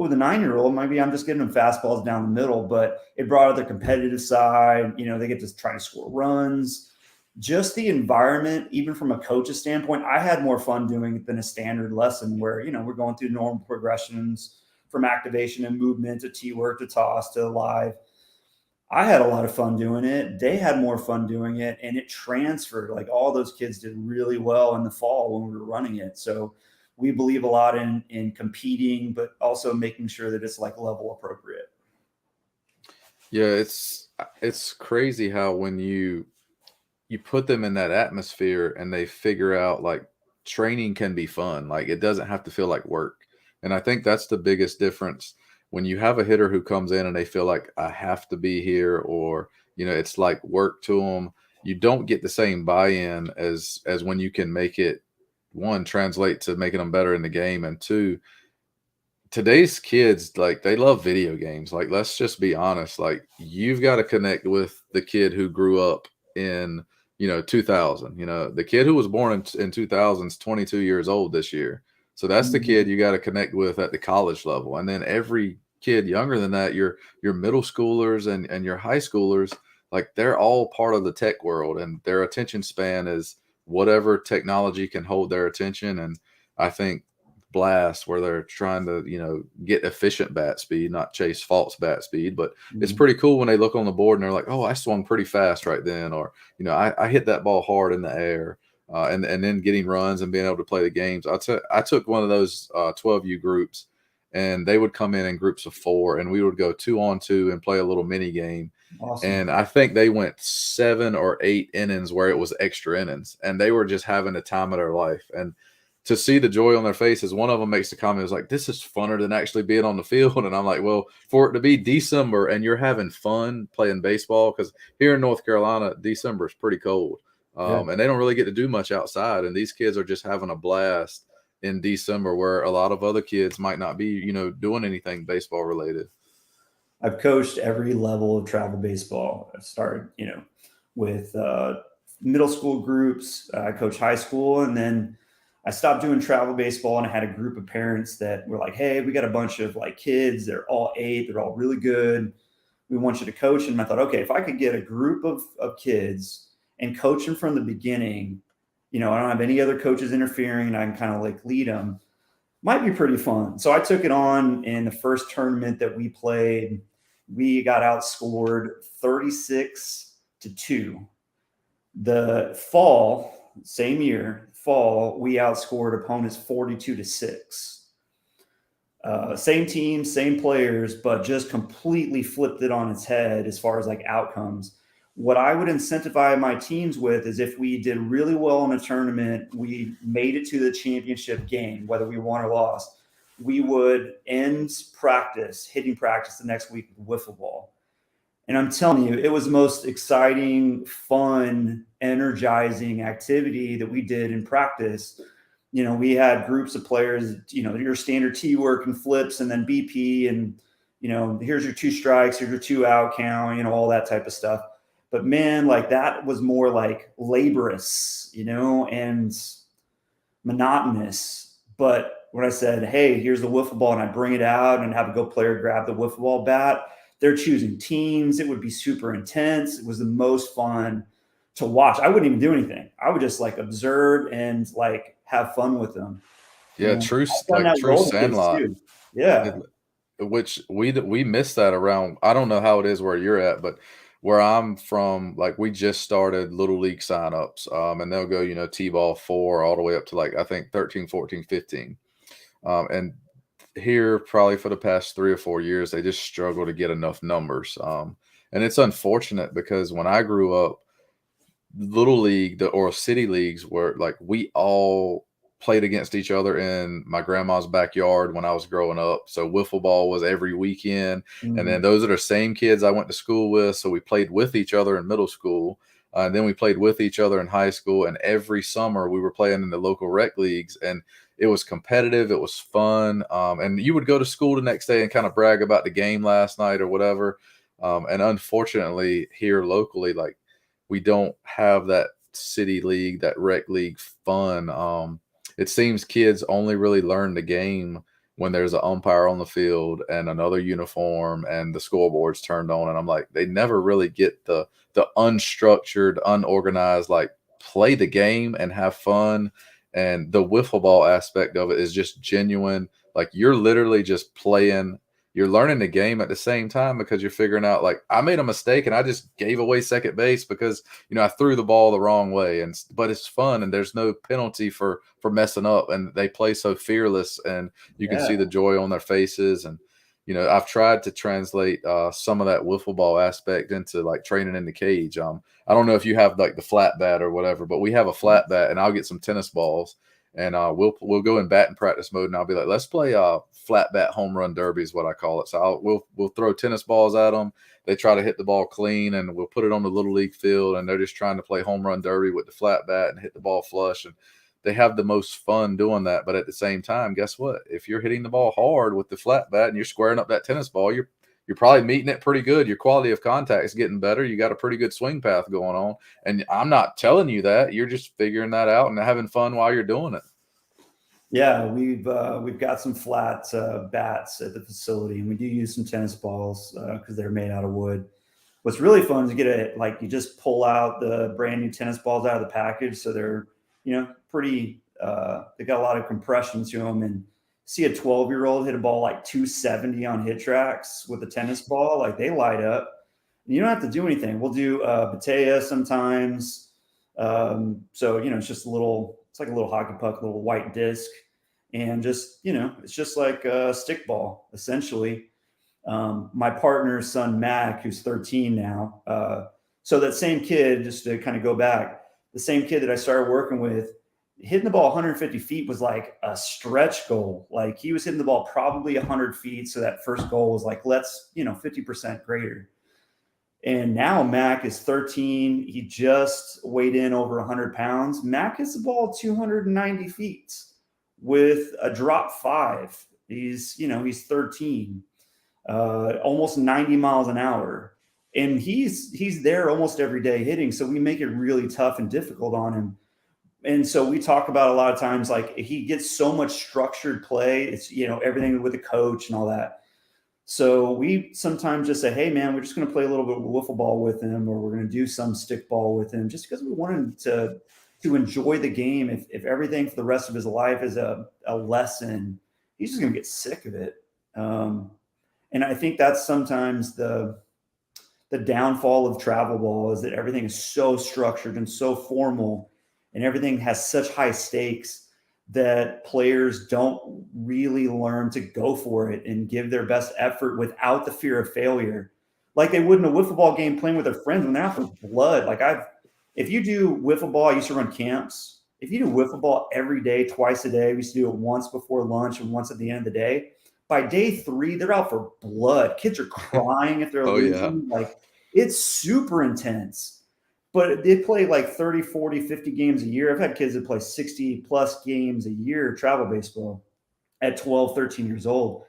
But with a 9-year-old, maybe I'm just getting them fastballs down the middle, but it brought out their competitive side. They get to try to score runs. Just the environment, even from a coach's standpoint, I had more fun doing it than a standard lesson where, we're going through normal progressions from activation and movement to T-work to toss to live. I had a lot of fun doing it. They had more fun doing it, and it transferred. Like all those kids did really well in the fall when we were running it. So we believe a lot in competing, but also making sure that it's like level appropriate. Yeah, it's crazy how when you put them in that atmosphere and they figure out like training can be fun. Like it doesn't have to feel like work. And I think that's the biggest difference when you have a hitter who comes in and they feel like I have to be here, or it's like work to them. You don't get the same buy-in as when you can make it, one, translate to making them better in the game, and two, today's kids, like, they love video games. Like, let's just be honest. Like, you've got to connect with the kid who grew up in 2000. The kid who was born in 2000 is 22 years old this year. So that's the kid you got to connect with at the college level. And then every kid younger than that, your middle schoolers and your high schoolers, like, they're all part of the tech world, and their attention span is whatever technology can hold their attention. And I think blast where they're trying to get efficient bat speed, not chase false bat speed, but it's pretty cool when they look on the board and they're like, oh, I swung pretty fast right then, or I hit that ball hard in the air, and then getting runs and being able to play the games. I took one of those 12U groups, and they would come in groups of 4, and we would go 2-on-2 and play a little mini game. Awesome. And I think they went 7 or 8 innings where it was extra innings, and they were just having the time of their life. And to see the joy on their faces, one of them makes the comment, is like, this is funner than actually being on the field. And I'm like, well, for it to be December and you're having fun playing baseball, because here in North Carolina, December is pretty cold. And they don't really get to do much outside. And these kids are just having a blast in December, where a lot of other kids might not be, doing anything baseball related. I've coached every level of travel baseball. I've started, with middle school groups. I coached high school, and then I stopped doing travel baseball, and I had a group of parents that were like, hey, we got a bunch of like kids. They're all 8. They're all really good. We want you to coach. And I thought, okay, if I could get a group of kids and coach them from the beginning, I don't have any other coaches interfering, and I can kind of like lead them, might be pretty fun. So I took it on. In the first tournament that we played, we got outscored 36-2. The fall, same year, we outscored opponents 42-6. Same team, same players, but just completely flipped it on its head as far as like outcomes. What I would incentivize my teams with is, if we did really well in a tournament, we made it to the championship game, whether we won or lost, we would end practice, hitting practice the next week with wiffle ball. And I'm telling you, it was the most exciting, fun, energizing activity that we did in practice. We had groups of players, your standard T work and flips, and then BP, and, here's your 2 strikes, here's your 2 out count, all that type of stuff. But man, like, that was more like laborious, and monotonous. But when I said, hey, here's the wiffle ball, and I bring it out and have a go player grab the wiffle ball bat, they're choosing teams. It would be super intense. It was the most fun to watch. I wouldn't even do anything. I would just like observe and like have fun with them. Yeah, true Sandlot. Yeah. Which we missed that around. I don't know how it is where you're at, but where I'm from, like, we just started little league signups, and they'll go, T-ball 4 all the way up to like, I think 13, 14, 15. And here, probably for the past 3 or 4 years, they just struggle to get enough numbers. And it's unfortunate, because when I grew up, little league or city leagues were like, we all played against each other in my grandma's backyard when I was growing up. So wiffle ball was every weekend. And then those are the same kids I went to school with. So we played with each other in middle school. And then we played with each other in high school. And every summer we were playing in the local rec leagues. And it was competitive. It was fun. And you would go to school the next day and kind of brag about the game last night or whatever. And unfortunately, here locally, like, we don't have that city league, that rec league fun. It seems kids only really learn the game when there's an umpire on the field and another uniform and the scoreboard's turned on. And I'm like, they never really get the unstructured, unorganized, like play the game and have fun. And the wiffle ball aspect of it is just genuine. Like you're literally just playing, you're learning the game at the same time because you're figuring out, like, I made a mistake and I just gave away second base because, I threw the ball the wrong way. But it's fun and there's no penalty for messing up. And they play so fearless and you can see Yeah. the joy on their faces. And, I've tried to translate some of that wiffle ball aspect into like training in the cage. I don't know if you have like the flat bat or whatever, but we have a flat bat and I'll get some tennis balls and we'll go in batting practice mode and I'll be like, let's play flat bat home run derby is what I call it. So we'll throw tennis balls at them. They try to hit the ball clean and we'll put it on the little league field and they're just trying to play home run derby with the flat bat and hit the ball flush. And they have the most fun doing that. But at the same time, guess what? If you're hitting the ball hard with the flat bat and you're squaring up that tennis ball, you're probably meeting it pretty good. Your quality of contact is getting better. You got a pretty good swing path going on. And I'm not telling you that. You're just figuring that out and having fun while you're doing it. Yeah, we've got some flat bats at the facility, and we do use some tennis balls because they're made out of wood. What's really fun is you just pull out the brand new tennis balls out of the package, so they're pretty. They got a lot of compression to them, and see a 12-year-old hit a ball like 270 on hit tracks with a tennis ball, like they light up. And you don't have to do anything. We'll do Batea sometimes. So it's just it's like a little hockey puck, a little white disc, and it's just like a stick ball essentially. My partner's son Mac, who's 13 now. So that same kid, just to kind of go back, the same kid that I started working with, hitting the ball 150 feet was like a stretch goal. Like he was hitting the ball probably 100 feet. So that first goal was like, let's 50% greater. And now Mac is 13. He just weighed in over 100 pounds. Mac hits the ball 290 feet with a drop 5. He's 13, almost 90 miles an hour. And he's there almost every day hitting. So we make it really tough and difficult on him. And so we talk about a lot of times, like he gets so much structured play. It's, everything with the coach and all that. So we sometimes just say, hey, man, we're just going to play a little bit of wiffle ball with him, or we're going to do some stick ball with him just because we want him to enjoy the game. If everything for the rest of his life is a lesson, he's just going to get sick of it. And I think that's sometimes the downfall of travel ball is that everything is so structured and so formal and everything has such high stakes that players don't really learn to go for it and give their best effort without the fear of failure. Like they would in a wiffle ball game playing with their friends when they're out for blood. If you do wiffle ball, I used to run camps. If you do wiffle ball every day, twice a day, we used to do it once before lunch and once at the end of the day. By day 3, they're out for blood. Kids are crying if they're losing. Yeah. Like it's super intense. But they play like 30, 40, 50 games a year. I've had kids that play 60 plus games a year travel baseball at 12, 13 years old.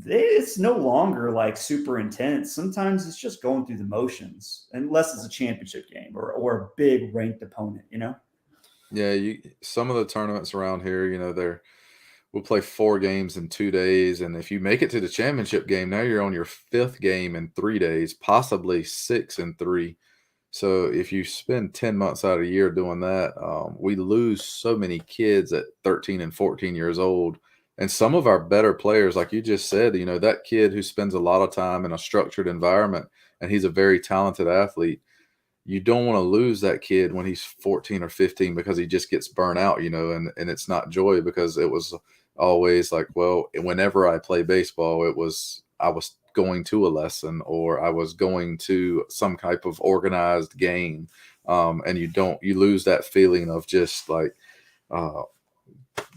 It's no longer like super intense. Sometimes it's just going through the motions, unless it's a championship game or a big ranked opponent, Yeah, some of the tournaments around here, we'll play 4 games in 2 days. And if you make it to the championship game, now you're on your 5th game in 3 days, possibly 6 in 3. So if you spend 10 months out of the year doing that, we lose so many kids at 13 and 14 years old. And some of our better players, like you just said, that kid who spends a lot of time in a structured environment and he's a very talented athlete, you don't want to lose that kid when he's 14 or 15 because he just gets burnt out, and it's not joy because it was always like, well, whenever I play baseball, I was going to a lesson or I was going to some type of organized game. And you lose that feeling of just like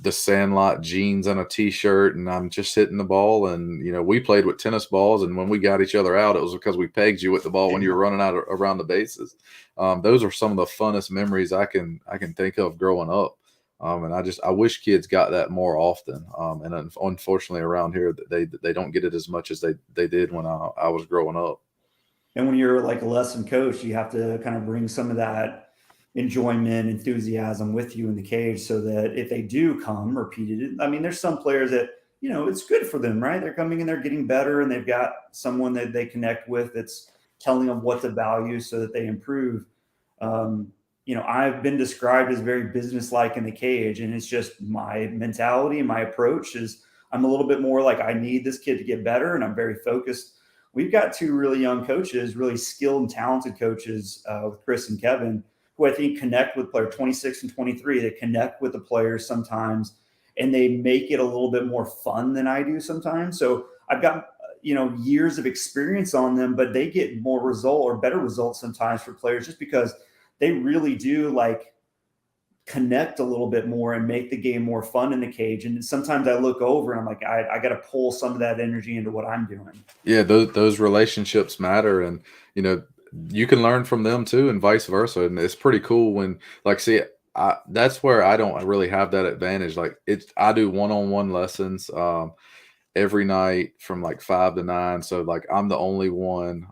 the Sandlot jeans and a t-shirt and I'm just hitting the ball. And, we played with tennis balls. And when we got each other out, it was because we pegged you with the ball when you were running out around the bases. Those are some of the funnest memories I can think of growing up. And I wish kids got that more often. And unfortunately around here, they don't get it as much as they did when I was growing up. And when you're like a lesson coach, you have to kind of bring some of that enjoyment, enthusiasm with you in the cage so that if they do come repeated, I mean, there's some players that it's good for them, right? They're coming in, they're getting better, and they've got someone that they connect with that's telling them what to value so that they improve. I've been described as very businesslike in the cage, and it's just my mentality and my approach is I'm a little bit more like I need this kid to get better, and I'm very focused. We've got two really young coaches, really skilled and talented coaches with Chris and Kevin, who I think connect with player 26 and 23. They connect with the players sometimes, and they make it a little bit more fun than I do sometimes. So I've got years of experience on them, but they get more result or better results sometimes for players just because they really do like connect a little bit more and make the game more fun in the cage. And sometimes I look over and I'm like, I got to pull some of that energy into what I'm doing. Yeah, those relationships matter, and you can learn from them too, and vice versa. And it's pretty cool when, like, see, that's where I don't really have that advantage. Like, I do one-on-one lessons every night from like 5 to 9. So like I'm the only one.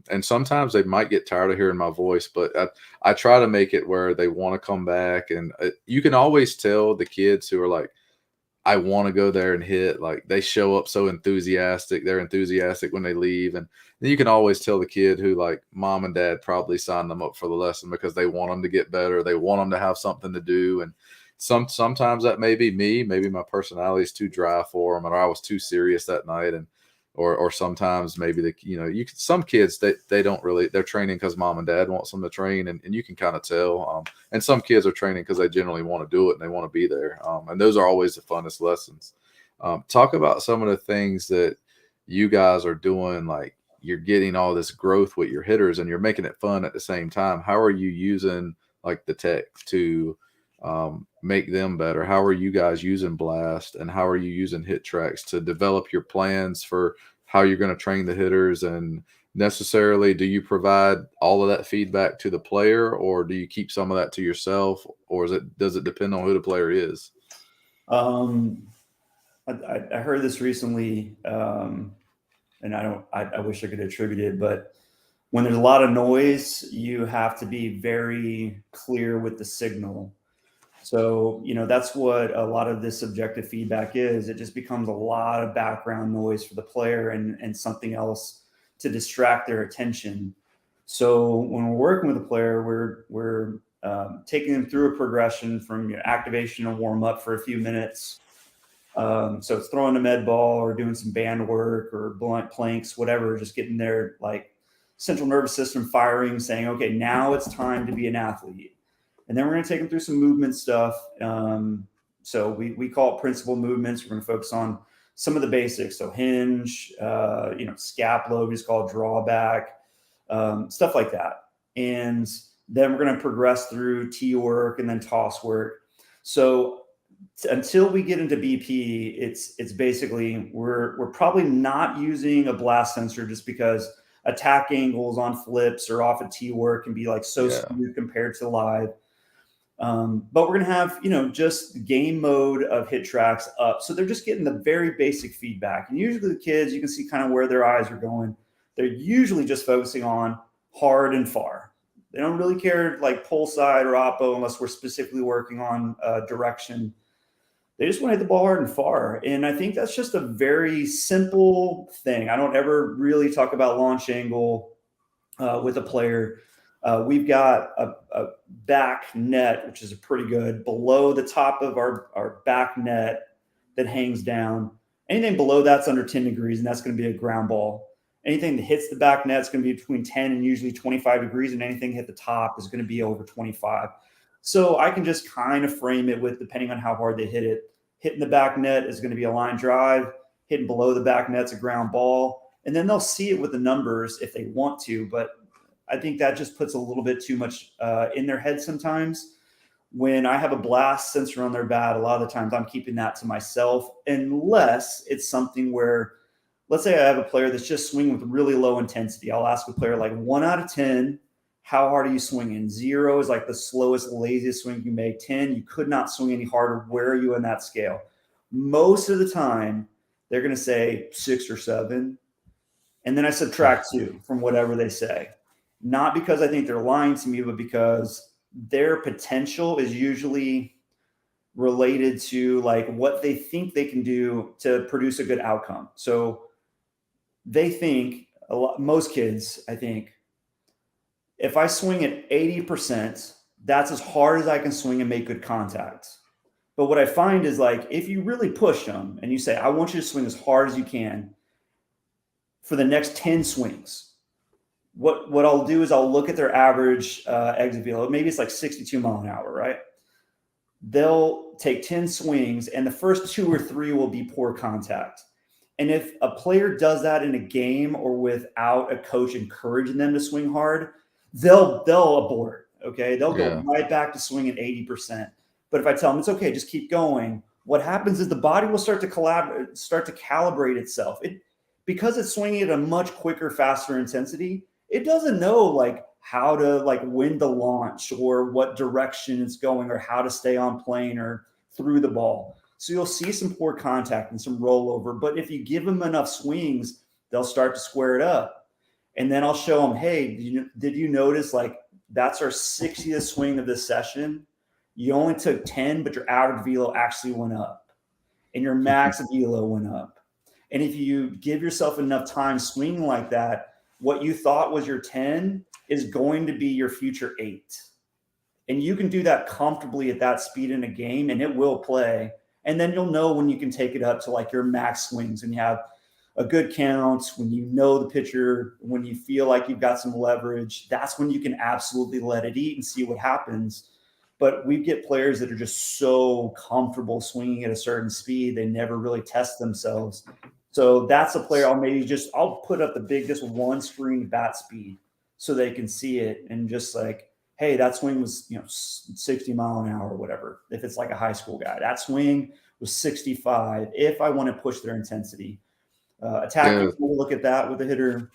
And sometimes they might get tired of hearing my voice, but I try to make it where they want to come back. And you can always tell the kids who are like, I want to go there and hit. Like, they show up so enthusiastic. They're enthusiastic when they leave. And then you can always tell the kid who, like, mom and dad probably signed them up for the lesson because they want them to get better. They want them to have something to do. And sometimes that may be me. Maybe my personality is too dry for them, or I was too serious that night. And or sometimes maybe some kids, they don't really, they're training because mom and dad wants them to train, and you can kind of tell. And some kids are training because they generally want to do it and they want to be there. And those are always the funnest lessons. Talk about some of the things that you guys are doing, like you're getting all this growth with your hitters and you're making it fun at the same time. How are you using like the tech to make them better? How are you guys using Blast, and how are you using Hit Tracks to develop your plans for how you're going to train the hitters? And necessarily, do you provide all of that feedback to the player, or do you keep some of that to yourself, or does it depend on who the player is? I heard this recently, and I wish I could attribute it, but when there's a lot of noise, you have to be very clear with the signal. So, that's what a lot of this subjective feedback is. It just becomes a lot of background noise for the player and something else to distract their attention. So when we're working with a player, we're taking them through a progression from activation and warm up for a few minutes. So it's throwing a med ball or doing some band work or blunt planks, whatever, just getting their like central nervous system firing, saying, okay, now it's time to be an athlete. And then we're going to take them through some movement stuff. So we call it principal movements. We're going to focus on some of the basics. So hinge, scapula, we just call it drawback, stuff like that. And then we're going to progress through tee work and then toss work. So until we get into BP, it's basically we're probably not using a blast sensor just because attack angles on flips or off of tee work can be like so smooth compared to live. But we're going to have, just game mode of Hit Tracks up. So they're just getting the very basic feedback. And usually the kids, you can see kind of where their eyes are going. They're usually just focusing on hard and far. They don't really care like pull side or oppo unless we're specifically working on direction. They just want to hit the ball hard and far. And I think that's just a very simple thing. I don't ever really talk about launch angle with a player. We've got a back net, which is a pretty good below the top of our back net that hangs down. Anything below that's under 10 degrees, and that's going to be a ground ball. Anything that hits the back net is going to be between 10 and usually 25 degrees, and anything hit the top is going to be over 25. So I can just kind of frame it with, depending on how hard they hit it, hitting the back net is going to be a line drive, hitting below the back net's a ground ball, and then they'll see it with the numbers if they want to, but I think that just puts a little bit too much in their head sometimes. When I have a blast sensor on their bat, a lot of the times I'm keeping that to myself, unless it's something where, let's say I have a player that's just swinging with really low intensity. I'll ask a player like 1 out of 10, how hard are you swinging? 0 is like the slowest, laziest swing you make. 10, you could not swing any harder. Where are you in that scale? Most of the time, they're going to say 6 or 7. And then I subtract 2 from whatever they say. Not because I think they're lying to me, but because their potential is usually related to like what they think they can do to produce a good outcome. So they think most kids, I think, if I swing at 80%, that's as hard as I can swing and make good contact. But what I find is like if you really push them and you say, I want you to swing as hard as you can for the next 10 swings, what I'll do is I'll look at their average exit velo. Maybe it's like 62 mile an hour, right? They'll take 10 swings and the first 2 or 3 will be poor contact. And if a player does that in a game or without a coach encouraging them to swing hard, they'll abort. Okay. They'll go right back to swinging 80%. But if I tell them it's okay, just keep going, what happens is the body will start to calibrate itself. Because it's swinging at a much quicker, faster intensity, it doesn't know like how to like when to launch or what direction it's going or how to stay on plane or through the ball. So you'll see some poor contact and some rollover. But if you give them enough swings, they'll start to square it up. And then I'll show them, hey, did you notice like that's our 60th swing of this session? You only took 10, but your average velo actually went up and your max velo went up. And if you give yourself enough time swinging like that, what you thought was your 10 is going to be your future 8. And you can do that comfortably at that speed in a game and it will play. And then you'll know when you can take it up to like your max swings and you have a good count, when you know the pitcher, when you feel like you've got some leverage, that's when you can absolutely let it eat and see what happens. But we get players that are just so comfortable swinging at a certain speed, they never really test themselves. So that's a player I'll put up the biggest one screen bat speed so they can see it and just like, hey, that swing was 60 mile an hour or whatever. If it's like a high school guy, that swing was 65. If I want to push their intensity, attacking, we'll look at that with the hitter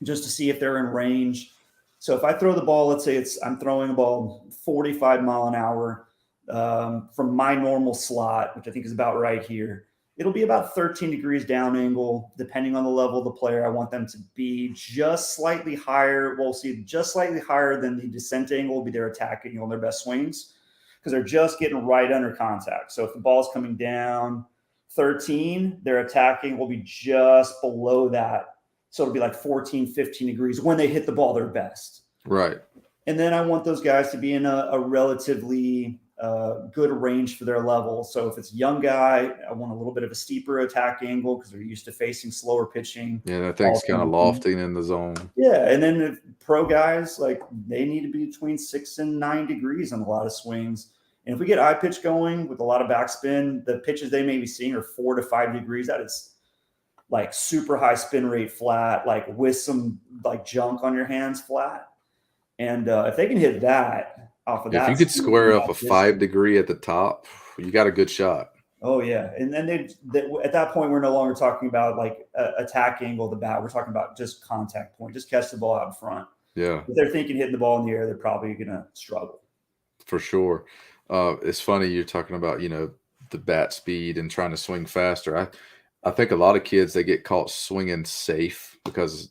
just to see if they're in range. So if I throw the ball, let's say I'm throwing a ball 45 mile an hour from my normal slot, which I think is about right here. It'll be about 13 degrees down angle, depending on the level of the player. I want them to be just slightly higher. We'll see just slightly higher than the descent angle will be their attack angle on their best swings because they're just getting right under contact. So if the ball's coming down 13, their attacking will be just below that. So it'll be like 14, 15 degrees when they hit the ball their best. Right. And then I want those guys to be in a relatively good range for their level. So if it's a young guy, I want a little bit of a steeper attack angle because they're used to facing slower pitching. Yeah, that thing's kind of lofting in the zone. Yeah, and then if pro guys, like they need to be between 6 and 9 degrees on a lot of swings. And if we get eye pitch going with a lot of backspin, the pitches they may be seeing are 4 to 5 degrees. That is like super high spin rate flat, like with some like junk on your hands flat. And if they can hit that off of that, if you could square up a 5 degree at the top, you got a good shot. Oh yeah, and then at that point we're no longer talking about like attack angle of the bat. We're talking about just contact point, just catch the ball out in front. Yeah, if they're thinking hitting the ball in the air, they're probably gonna struggle. For sure. It's funny you're talking about the bat speed and trying to swing faster. I think a lot of kids, they get caught swinging safe because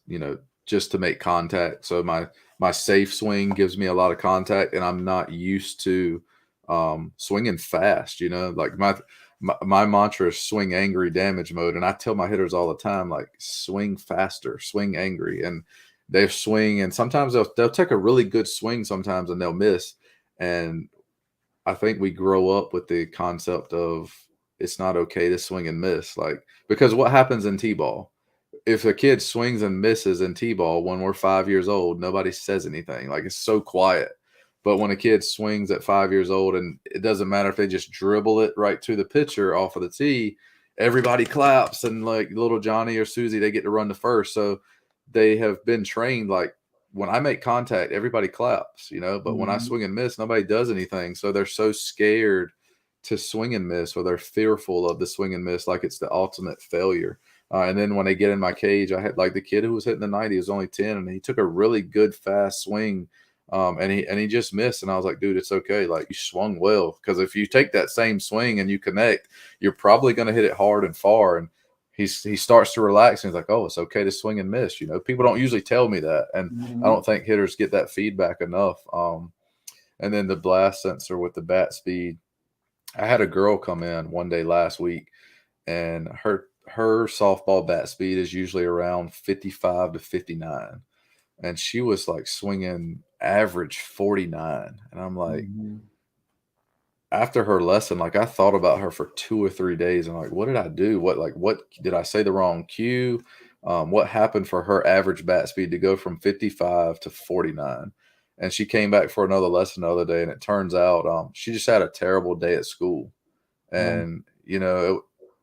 just to make contact. So my safe swing gives me a lot of contact, and I'm not used to swinging fast. Like my mantra is swing angry, damage mode, and I tell my hitters all the time, like swing faster, swing angry, and they swing, and sometimes they'll take a really good swing sometimes and they'll miss. And I think we grow up with the concept of it's not okay to swing and miss, like because what happens in T-ball? If a kid swings and misses in T-ball when we're 5 years old, nobody says anything. Like it's so quiet. But when a kid swings at 5 years old, and it doesn't matter if they just dribble it right to the pitcher off of the tee, everybody claps, and like little Johnny or Susie, they get to run to first. So they have been trained like when I make contact, everybody claps, but when I swing and miss, nobody does anything. So they're so scared to swing and miss, or they're fearful of the swing and miss, like it's the ultimate failure. And then when they get in my cage, I had like the kid who was hitting the 90, he was only 10, and he took a really good fast swing, and he just missed. And I was like, dude, it's okay. Like you swung well, because if you take that same swing and you connect, you're probably going to hit it hard and far. And he starts to relax, and he's like, oh, it's okay to swing and miss. People don't usually tell me that, and I don't think hitters get that feedback enough. And then the blast sensor with the bat speed. I had a girl come in one day last week, and her softball bat speed is usually around 55 to 59, and she was like swinging average 49, and I'm like, Mhm. after her lesson, like I thought about her for 2 or 3 days, and like, what did I do? What did I say the wrong cue? What happened for her average bat speed to go from 55 to 49? And she came back for another lesson the other day, and it turns out she just had a terrible day at school. Yeah. And,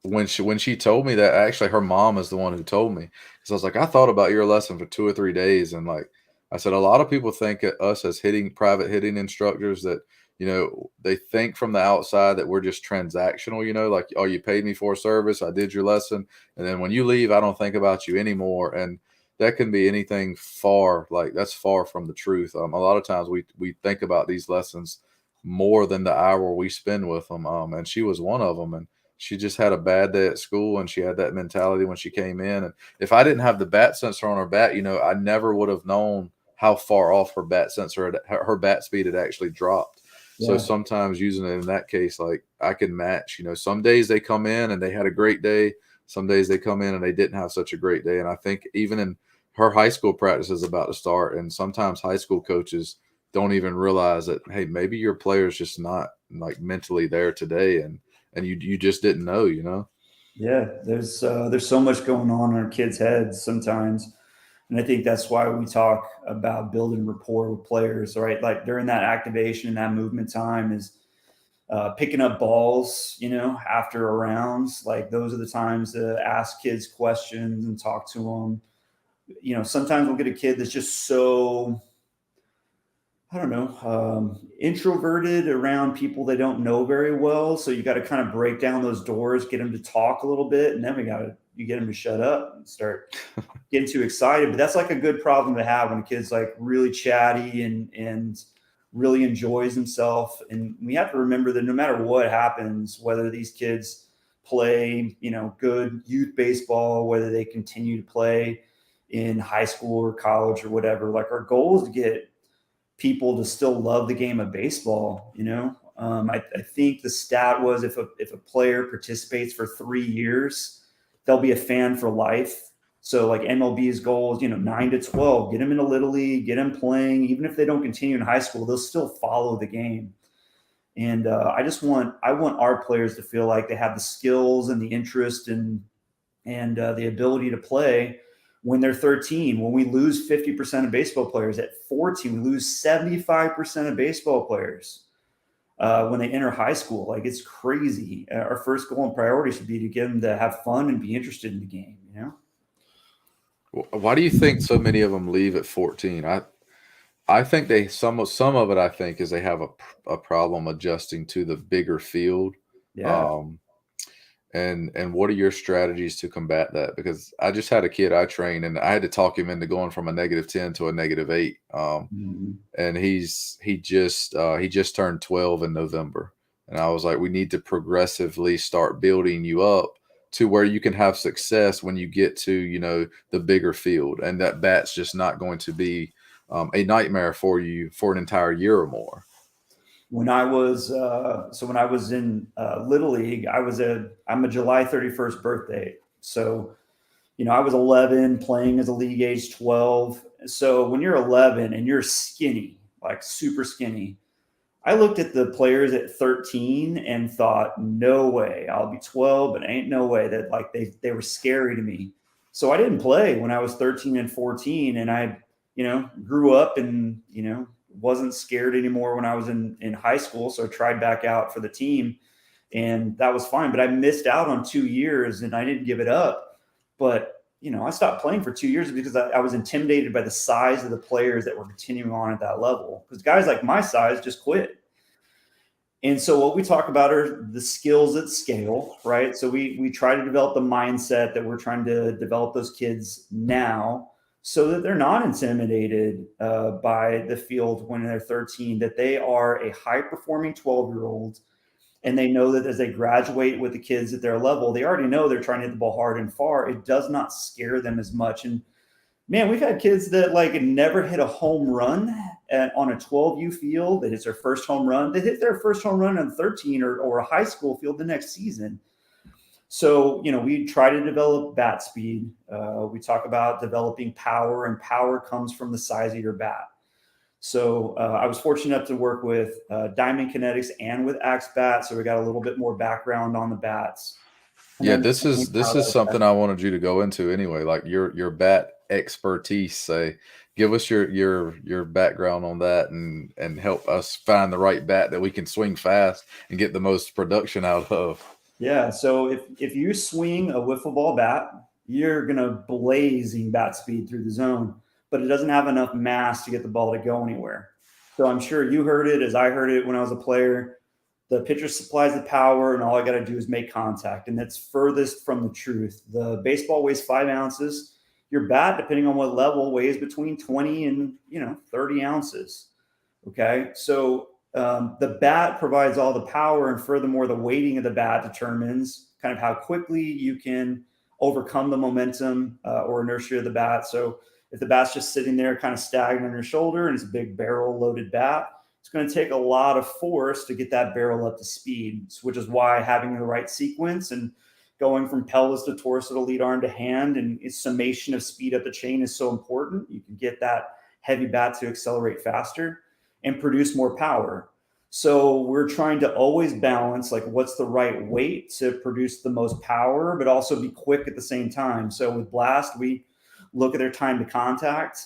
when she told me that, actually her mom is the one who told me. So I was like, "I thought about your lesson for 2 or 3 days," and, like, I said, "A lot of people think us as private hitting instructors that, they think from the outside that we're just transactional, like, 'Oh, you paid me for a service, I did your lesson, and then when you leave, I don't think about you anymore,' and that can be anything that's far from the truth. A lot of times we think about these lessons more than the hour we spend with them. And she was one of them. And she just had a bad day at school, and she had that mentality when she came in. And if I didn't have the bat sensor on her bat, I never would have known how far off her bat sensor, her bat speed had actually dropped. So Yeah. sometimes using it in that case, like I can match, some days they come in and they had a great day. Some days they come in and they didn't have such a great day. And I think even in her high school practice is about to start, and sometimes high school coaches don't even realize that, hey, maybe your player's just not like mentally there today, and you just didn't know. Yeah. There's so much going on in our kids' heads sometimes. And I think that's why we talk about building rapport with players, right? Like during that activation, that movement time is picking up balls, after rounds. Like those are the times to ask kids questions and talk to them. Sometimes we'll get a kid that's just so, I don't know, introverted around people they don't know very well. So you got to kind of break down those doors, get them to talk a little bit, and then you get them to shut up and start getting too excited. But that's like a good problem to have when a kid's like really chatty and really enjoys himself. And we have to remember that no matter what happens, whether these kids play, good youth baseball, whether they continue to play in high school or college or whatever, like our goal is to get people to still love the game of baseball. I think the stat was if a player participates for 3 years, they'll be a fan for life. So like MLB's goal is 9 to 12, get them into little league, get them playing. Even if they don't continue in high school, they'll still follow the game. And I want our players to feel like they have the skills and the interest and the ability to play when they're 13. When we lose 50% of baseball players at 14, we lose 75% of baseball players when they enter high school. Like it's crazy. Our first goal and priority should be to get them to have fun and be interested in the game. Why do you think so many of them leave at 14? I think some of it I think is they have a problem adjusting to the bigger field. Yeah. Um, and what are your strategies to combat that? Because I just had a kid I trained, and I had to talk him into going from a -10 to a -8. Mhm. And he just turned 12 in November, and I was like, we need to progressively start building you up to where you can have success when you get to the bigger field, and that bat's just not going to be a nightmare for you for an entire year or more. When I was in little league, I'm a July 31st birthday. So I was 11 playing as a league age 12. So when you're 11 and you're skinny, like super skinny, I looked at the players at 13 and thought, no way, I'll be 12, but ain't no way that like they were scary to me. So I didn't play when I was 13 and 14, and I, grew up and, wasn't scared anymore when I was in high school. So I tried back out for the team, and that was fine. But I missed out on 2 years, and I didn't give it up. But I stopped playing for 2 years because I was intimidated by the size of the players that were continuing on at that level. Because guys like my size just quit. And so what we talk about are the skills at scale, right? So we try to develop the mindset that we're trying to develop those kids now, so that they're not intimidated by the field when they're 13, that they are a high performing 12-year-old, and they know that as they graduate with the kids at their level, they already know they're trying to hit the ball hard and far. It does not scare them as much. And man, we've had kids that like never hit a home run on a 12U field that hits their first home run, they hit their first home run on 13 or a high school field the next season. So, we try to develop bat speed. We talk about developing power, and power comes from the size of your bat. So I was fortunate enough to work with Diamond Kinetics and with Axe Bat, so we got a little bit more background on the bats. Yeah, this is something I wanted you to go into anyway, like your bat expertise. Say, give us your background on that and help us find the right bat that we can swing fast and get the most production out of. Yeah, so if you swing a wiffle ball bat, you're gonna blazing bat speed through the zone, but it doesn't have enough mass to get the ball to go anywhere. So I'm sure you heard it as I heard it when I was a player. The pitcher supplies the power, and all I got to do is make contact, and that's furthest from the truth. The baseball weighs 5 ounces. Your bat, depending on what level, weighs between 20 and 30 ounces. Okay, so the bat provides all the power, and furthermore, the weighting of the bat determines kind of how quickly you can overcome the momentum or inertia of the bat. So if the bat's just sitting there kind of stagnant on your shoulder and it's a big barrel loaded bat, it's going to take a lot of force to get that barrel up to speed, which is why having the right sequence and going from pelvis to torso to lead arm to hand and its summation of speed up the chain is so important. You can get that heavy bat to accelerate faster and produce more power. So we're trying to always balance like what's the right weight to produce the most power, but also be quick at the same time. So with Blast, we look at their time to contact.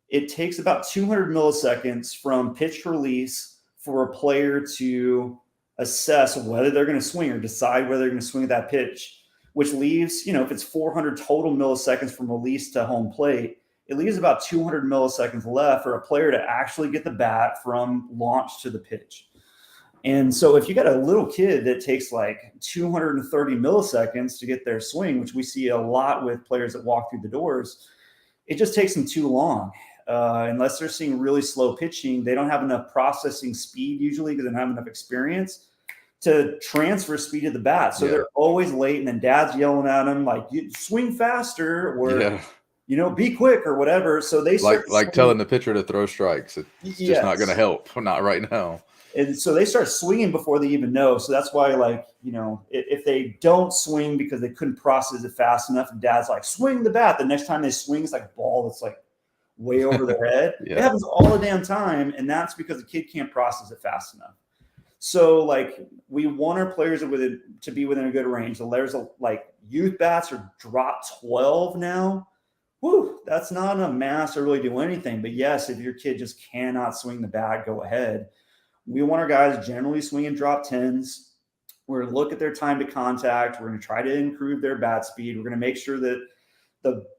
It takes about 200 milliseconds from pitch release for a player to assess whether they're going to swing or decide whether they're going to swing at that pitch, which leaves, if it's 400 total milliseconds from release to home plate, it leaves about 200 milliseconds left for a player to actually get the bat from launch to the pitch. And so if you got a little kid that takes like 230 milliseconds to get their swing, which we see a lot with players that walk through the doors, it just takes them too long. Unless they're seeing really slow pitching, they don't have enough processing speed usually because they don't have enough experience to transfer speed to the bat. So they're always late, and then dad's yelling at them like, "You swing faster," or be quick or whatever. So they start like telling the pitcher to throw strikes. It's just not going to help. Not right now. And so they start swinging before they even know. So that's why, if they don't swing because they couldn't process it fast enough, and dad's like, "Swing the bat," the next time they swing, it's like a ball that's like way over their head. It happens all the damn time, and that's because the kid can't process it fast enough. So we want our players to be within a good range. The layers of youth bats are drop 12 now. Whew, that's not enough mass to really do anything. But yes, if your kid just cannot swing the bat, go ahead. We want our guys generally swinging drop 10s. We're going to look at their time to contact. We're going to try to improve their bat speed. We're going to make sure that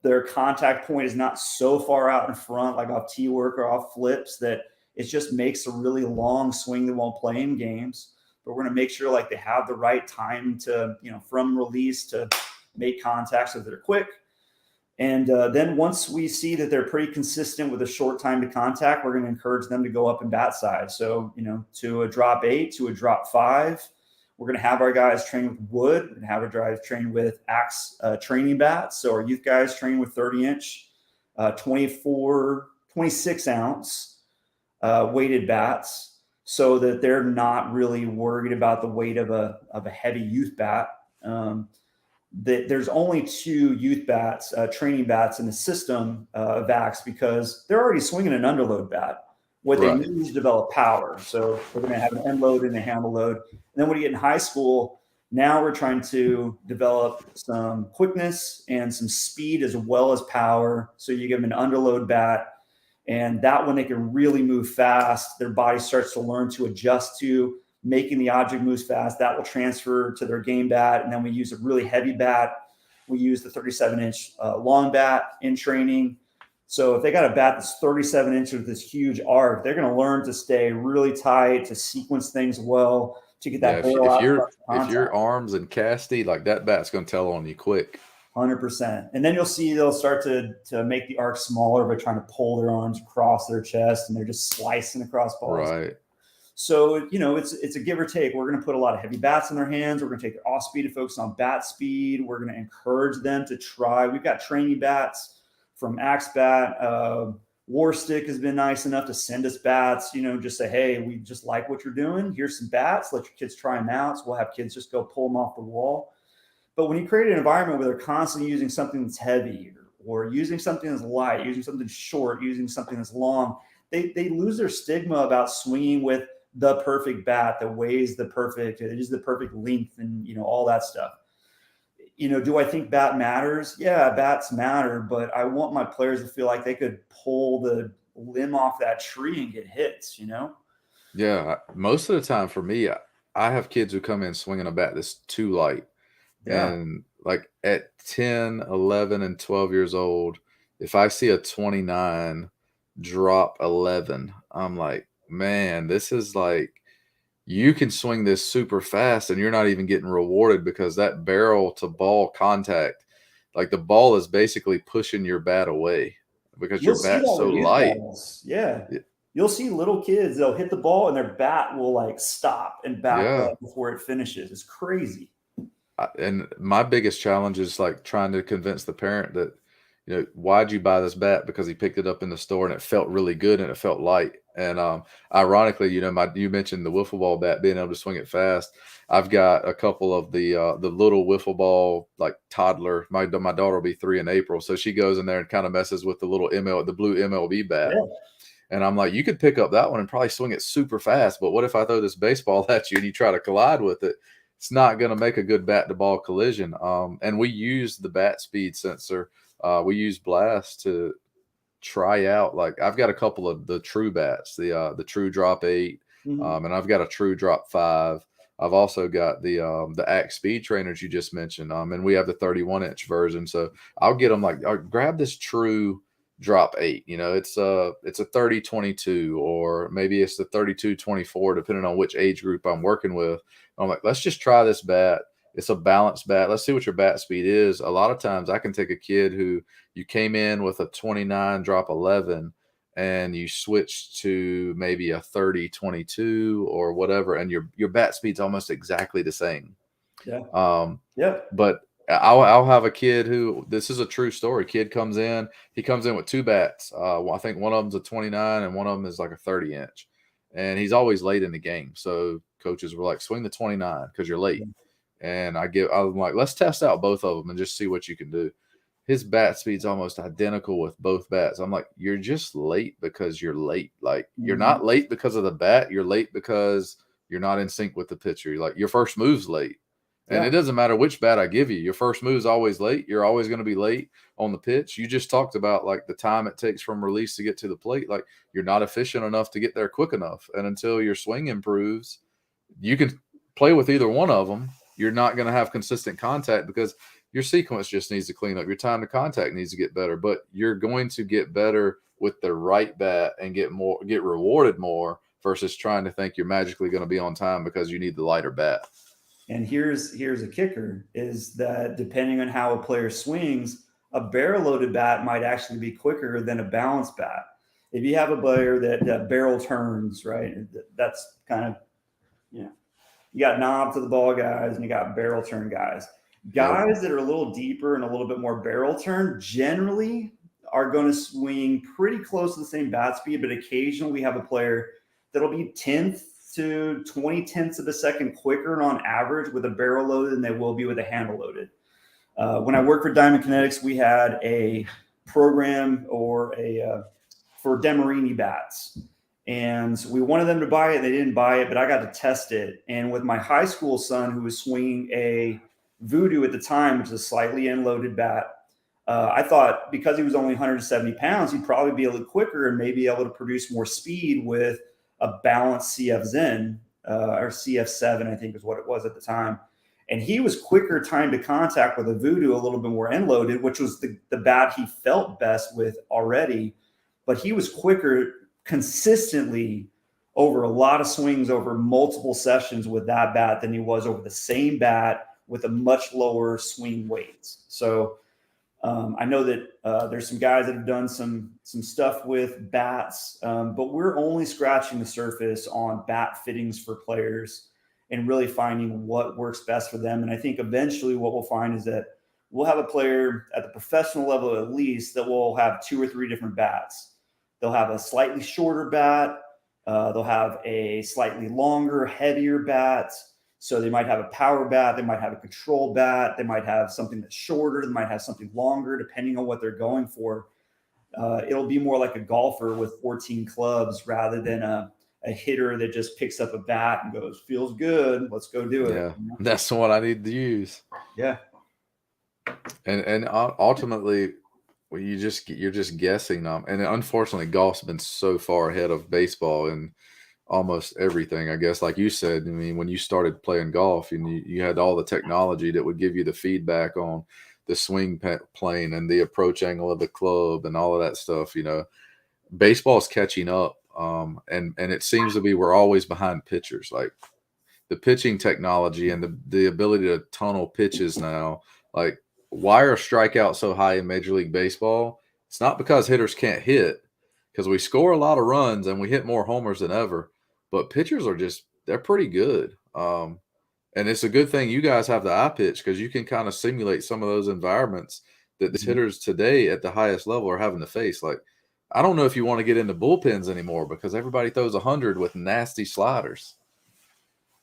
their contact point is not so far out in front, like off tee work or off flips, that it just makes a really long swing that won't play in games. But we're going to make sure they have the right time to, from release to make contact so that they're quick. And then once we see that they're pretty consistent with a short time to contact, we're going to encourage them to go up in bat size. So, to a drop 8, to a drop 5. We're going to have our guys train with wood. We're going to have our guys train with Axe training bats. So our youth guys train with 30-inch, 26 ounce weighted bats, so that they're not really worried about the weight of a heavy youth bat. There's only 2 youth bats, training bats in the system of Axe because they're already swinging an underload bat. What they need is to develop power. So we're going to have an end load and a handle load. And then when you get in high school, now we're trying to develop some quickness and some speed as well as power. So you give them an underload bat, and that one they can really move fast. Their body starts to learn to adjust to making the object moves fast. That will transfer to their game bat. And then we use a really heavy bat. We use the 37-inch long bat in training. So if they got a bat that's 37 inches with this huge arc, they're going to learn to stay really tight, to sequence things well, to get that barrel out. If your arms and casty, that bat's going to tell on you quick. 100%. And then you'll see they'll start to make the arc smaller by trying to pull their arms across their chest, and they're just slicing across balls. Right. So, it's a give or take. We're going to put a lot of heavy bats in their hands. We're going to take their off speed and focus on bat speed. We're going to encourage them to try. We've got training bats from Axe Bat. War Stick has been nice enough to send us bats, just say, hey, we just like what you're doing. Here's some bats. Let your kids try them out. So we'll have kids just go pull them off the wall. But when you create an environment where they're constantly using something that's heavy or using something that's light, using something short, using something that's long, they lose their stigma about swinging with the perfect bat that weighs the perfect, it is the perfect length and, all that stuff. Do I think bat matters? Yeah, bats matter, but I want my players to feel like they could pull the limb off that tree and get hits. Yeah, most of the time for me, I have kids who come in swinging a bat that's too light. Yeah. And like at 10, 11, and 12 years old, if I see a 29 drop 11, I'm like, man, this is like, you can swing this super fast and you're not even getting rewarded because that barrel to ball contact, like the ball is basically pushing your bat away because You'll your see bat's that so with youth light. balls. Yeah. Y- You'll see little kids, they'll hit the ball and their bat will like stop and back Yeah. up before it finishes. It's crazy. And my biggest challenge is like trying to convince the parent that, why'd you buy this bat? Because he picked it up in the store and it felt really good and it felt light. And ironically, you mentioned the wiffle ball bat being able to swing it fast. I've got a couple of the little wiffle ball like toddler. My daughter will be 3 in April, so she goes in there and kind of messes with the little the blue MLB bat. Yeah. And I'm like, you could pick up that one and probably swing it super fast. But what if I throw this baseball at you and you try to collide with it? It's not going to make a good bat to ball collision. And we use the bat speed sensor. We use Blast to try out. Like I've got a couple of the True bats, the True Drop 8, Mhm. and I've got a True Drop 5. I've also got the Axe Speed Trainers you just mentioned, and we have the 31-inch version. So I'll get them like, grab this True Drop 8. It's a 30-22, or maybe it's the 32-24, depending on which age group I'm working with. I'm like, let's just try this bat. It's a balanced bat. Let's see what your bat speed is. A lot of times I can take a kid who you came in with a 29 drop 11 and you switched to maybe a 30-22 or whatever, and your bat speed's almost exactly the same. Yeah. Um, Yep. but I'll have a kid who, this is a true story. Kid comes in, he comes in with two bats. I think one of them's a 29 and one of them is like a 30-inch, and he's always late in the game. So coaches were like, swing the 29 because you're late. And I'm like, let's test out both of them and just see what you can do. His bat speed's almost identical with both bats. I'm like, you're just late because you're late. Like you're Mhm. not late because of the bat. You're late because you're not in sync with the pitcher. Like your first move's late. And it Yeah. doesn't matter which bat I give you. Your first move's always late. You're always going to be late on the pitch. You just talked about like the time it takes from release to get to the plate. Like you're not efficient enough to get there quick enough. And until your swing improves, you can play with either one of them. You're not going to have consistent contact because your sequence just needs to clean up. Your time to contact needs to get better, but you're going to get better with the right bat and get rewarded more versus trying to think you're magically going to be on time because you need the lighter bat. And here's a kicker is that depending on how a player swings, a barrel loaded bat might actually be quicker than a balanced bat. If you have a player that barrel turns, right, that's kind of, you got knob to the ball guys and you got barrel turn guys. Yep. Guys that are a little deeper and a little bit more barrel turn generally are going to swing pretty close to the same bat speed, but occasionally we have a player that'll be 10th to 20 tenths of a second quicker on average with a barrel loaded than they will be with a handle loaded. When I worked for Diamond Kinetics, we had a program for Demerini bats. And we wanted them to buy it. They didn't buy it, but I got to test it. And with my high school son, who was swinging a Voodoo at the time, which is a slightly end-loaded bat, I thought because he was only 170 pounds, he'd probably be a little quicker and maybe able to produce more speed with a balanced CF Zen or CF7, I think is what it was at the time. And he was quicker time to contact with a Voodoo, a little bit more end-loaded, which was the bat he felt best with already. But he was quicker consistently over a lot of swings over multiple sessions with that bat than he was over the same bat with a much lower swing weight. So I know that there's some guys that have done some stuff with bats, but we're only scratching the surface on bat fittings for players and really finding what works best for them. And I think eventually what we'll find is that we'll have a player at the professional level, at least, that will have 2 or 3 different bats. They'll have a slightly shorter bat. They'll have a slightly longer, heavier bat. So they might have a power bat. They might have a control bat. They might have something that's shorter. They might have something longer, depending on what they're going for. It'll be more like a golfer with 14 clubs rather than a hitter that just picks up a bat and goes, feels good, let's go do it. Yeah, that's the one I need to use. Yeah. And ultimately, well, you're just guessing. And unfortunately, golf's been so far ahead of baseball in almost everything. I guess, like you said, I mean, when you started playing golf, and you had all the technology that would give you the feedback on the swing plane and the approach angle of the club and all of that stuff. Baseball's catching up, and it seems to be we're always behind pitchers. Like the pitching technology and the ability to tunnel pitches now. Like, why are strikeouts so high in Major League Baseball? It's not because hitters can't hit, because we score a lot of runs and we hit more homers than ever. But pitchers they're pretty good. And it's a good thing you guys have the eye pitch, because you can kind of simulate some of those environments that the hitters today at the highest level are having to face. Like, I don't know if you want to get into bullpens anymore, because everybody throws 100 with nasty sliders.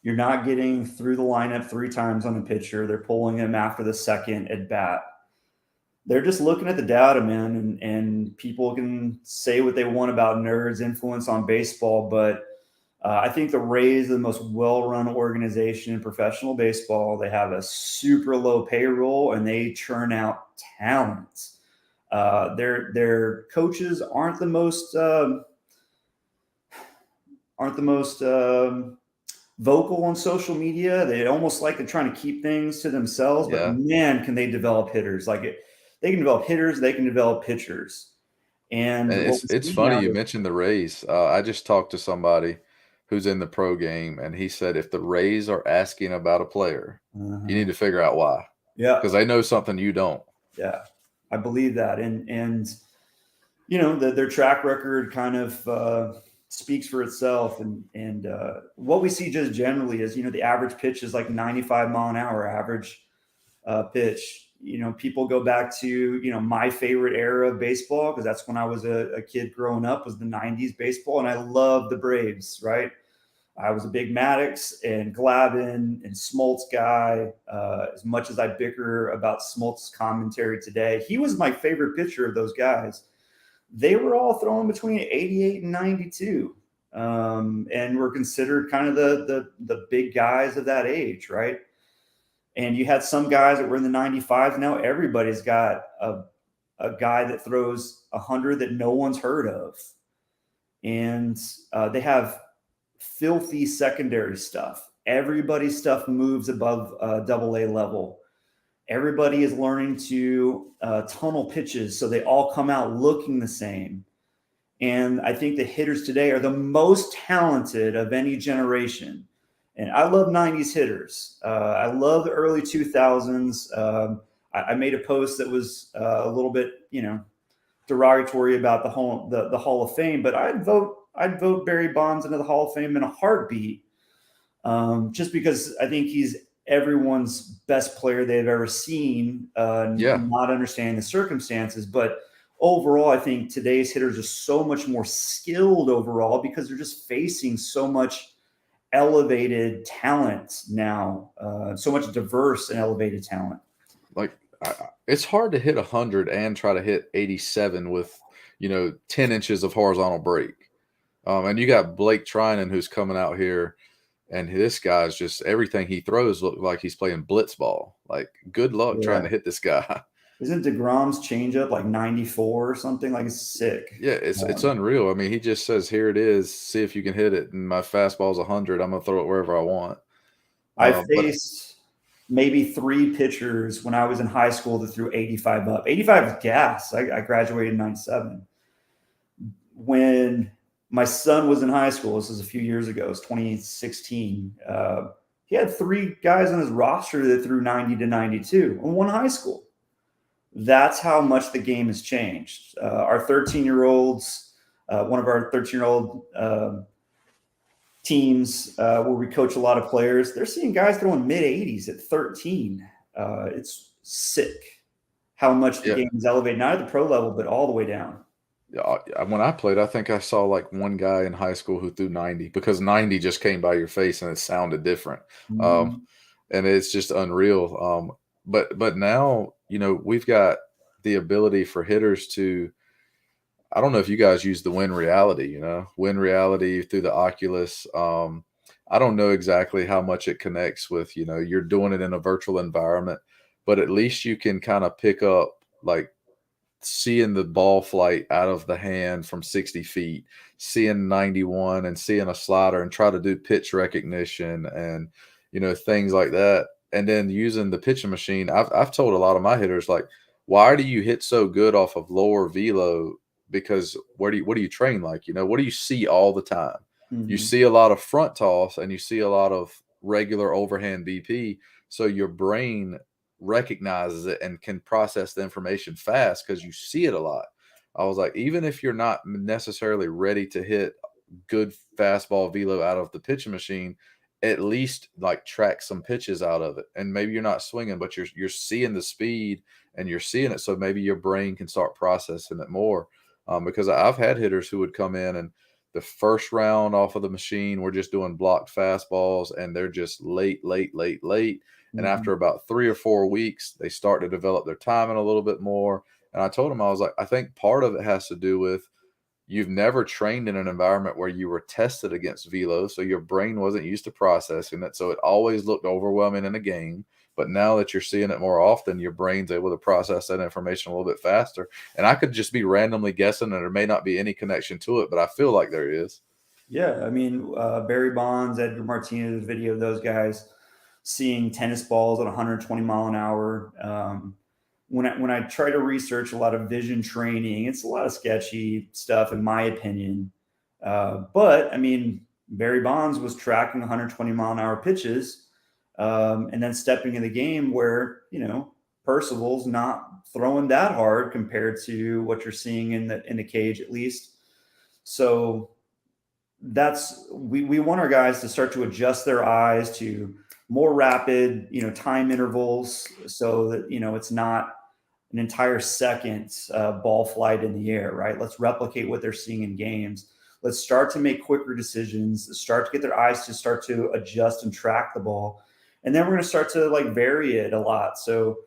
You're not getting through the lineup 3 times on the pitcher. They're pulling him after the second at bat. They're just looking at the data, man, and people can say what they want about nerds' influence on baseball, but I think the Rays are the most well-run organization in professional baseball. They have a super low payroll, and they churn out talent. Their coaches aren't the most vocal on social media. They almost like they're trying to keep things to themselves. But man, can they develop hitters? They can develop hitters. They can develop pitchers. And it's funny you mentioned the Rays. I just talked to somebody who's in the pro game, and he said if the Rays are asking about a player, you need to figure out why. Yeah, because they know something you don't. Yeah, I believe that, and their track record kind of speaks for itself, and what we see just generally is the average pitch is like 95 mile an hour average pitch. People go back to my favorite era of baseball, because that's when I was a kid growing up, was the 90s baseball, and I loved the Braves, right? I was a big Maddox and Glavine and Smoltz guy. As much as I bicker about Smoltz's commentary today, he was my favorite pitcher of those guys. They were all throwing between 88 and 92, and were considered kind of the big guys of that age, right? And you had some guys that were in the 95s. Now everybody's got a guy that throws 100 that no one's heard of. And they have filthy secondary stuff. Everybody's stuff moves above AA level. Everybody is learning to tunnel pitches, so they all come out looking the same. And I think the hitters today are the most talented of any generation. And I love 90s hitters. I love the early 2000s. I made a post that was a little bit, derogatory about the Hall of Fame, but I'd vote Barry Bonds into the Hall of Fame in a heartbeat, just because I think he's everyone's best player they've ever seen, not understanding the circumstances. But overall, I think today's hitters are so much more skilled overall, because they're just facing so much elevated talent now, so much diverse and elevated talent. Like, it's hard to hit 100 and try to hit 87 with 10 inches of horizontal break. And you got Blake Trinan, who's coming out here, and this guy's just, everything he throws looks like he's playing blitz ball. Like, good luck trying to hit this guy. Isn't DeGrom's changeup like 94 or something? Like, it's sick. Yeah, it's unreal. I mean, he just says, here it is, see if you can hit it. And my fastball's 100. I'm going to throw it wherever I want. I faced maybe 3 pitchers when I was in high school that threw 85 up. 85 was gas. I graduated in 97. When my son was in high school, this was a few years ago, it was 2016, he had 3 guys on his roster that threw 90 to 92 in one high school. That's how much the game has changed. Our 13-year-olds, one of our 13-year-old teams where we coach a lot of players, they're seeing guys throwing mid-80s at 13. It's sick how much the game is elevated, not at the pro level, but all the way down. When I played, I think I saw like one guy in high school who threw 90 because 90 just came by your face and it sounded different. Um, Mhm. and it's just unreal. But now, we've got the ability for hitters to, I don't know if you guys use the Win Reality, Win Reality through the Oculus. I don't know exactly how much it connects with, you're doing it in a virtual environment, but at least you can kind of pick up like seeing the ball flight out of the hand from 60 feet, seeing 91 and seeing a slider and try to do pitch recognition and, things like that. And then using the pitching machine, I've told a lot of my hitters, like, why do you hit so good off of lower velo? Because what do you train like? What do you see all the time? You Mhm. see a lot of front toss and you see a lot of regular overhand BP. So your brain recognizes it and can process the information fast because you see it a lot. I was like, even if you're not necessarily ready to hit good fastball velo out of the pitching machine, at least like track some pitches out of it. And maybe you're not swinging, but you're seeing the speed and you're seeing it. So maybe your brain can start processing it more. Because I've had hitters who would come in and the first round off of the machine, we're just doing blocked fastballs and they're just late, late, late, late. And Mhm. after about 3 or 4 weeks, they start to develop their timing a little bit more. And I told him, I was like, I think part of it has to do with you've never trained in an environment where you were tested against velo. So your brain wasn't used to processing it. So it always looked overwhelming in a game. But now that you're seeing it more often, your brain's able to process that information a little bit faster. And I could just be randomly guessing, and there may not be any connection to it, but I feel like there is. Yeah, I mean, Barry Bonds, Edgar Martinez, video of those guys seeing tennis balls at 120 mile an hour. When I try to research a lot of vision training, it's a lot of sketchy stuff, in my opinion. But I mean, Barry Bonds was tracking 120 mile an hour pitches, and then stepping in the game where Percival's not throwing that hard compared to what you're seeing in the cage, at least. So we want our guys to start to adjust their eyes to more rapid time intervals, so that it's not an entire second ball flight in the air, right? Let's replicate what they're seeing in games. Let's start to make quicker decisions, start to get their eyes to start to adjust and track the ball, and then we're going to start to like vary it a lot. So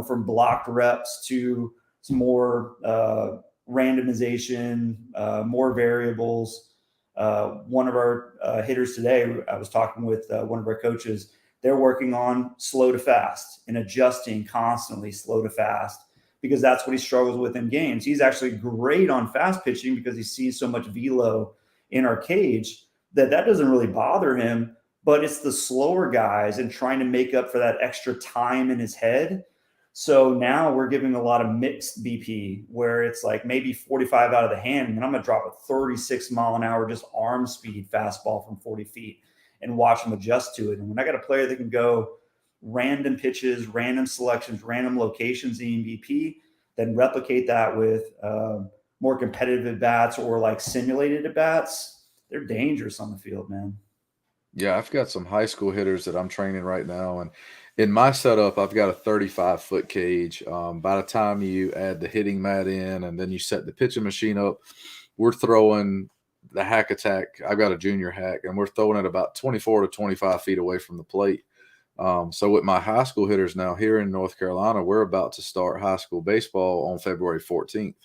from blocked reps to some more randomization, more variables. One of our hitters today, I was talking with one of our coaches. They're working on slow to fast and adjusting constantly, slow to fast, because that's what he struggles with in games. He's actually great on fast pitching because he sees so much velo in our cage that doesn't really bother him. But it's the slower guys and trying to make up for that extra time in his head. So now we're giving a lot of mixed BP where it's like maybe 45 out of the hand, and then I'm going to drop a 36 mile an hour, just arm speed fastball from 40 feet and watch them adjust to it. And when I got a player that can go random pitches, random selections, random locations in BP, then replicate that with more competitive at bats or like simulated at bats, they're dangerous on the field, man. Yeah, I've got some high school hitters that I'm training right now, and in my setup, I've got a 35-foot cage. By the time you add the hitting mat in, and then you set the pitching machine up, we're throwing the hack attack. I've got a junior hack, and we're throwing it about 24 to 25 feet away from the plate. So with my high school hitters now here in North Carolina, we're about to start high school baseball on February 14th.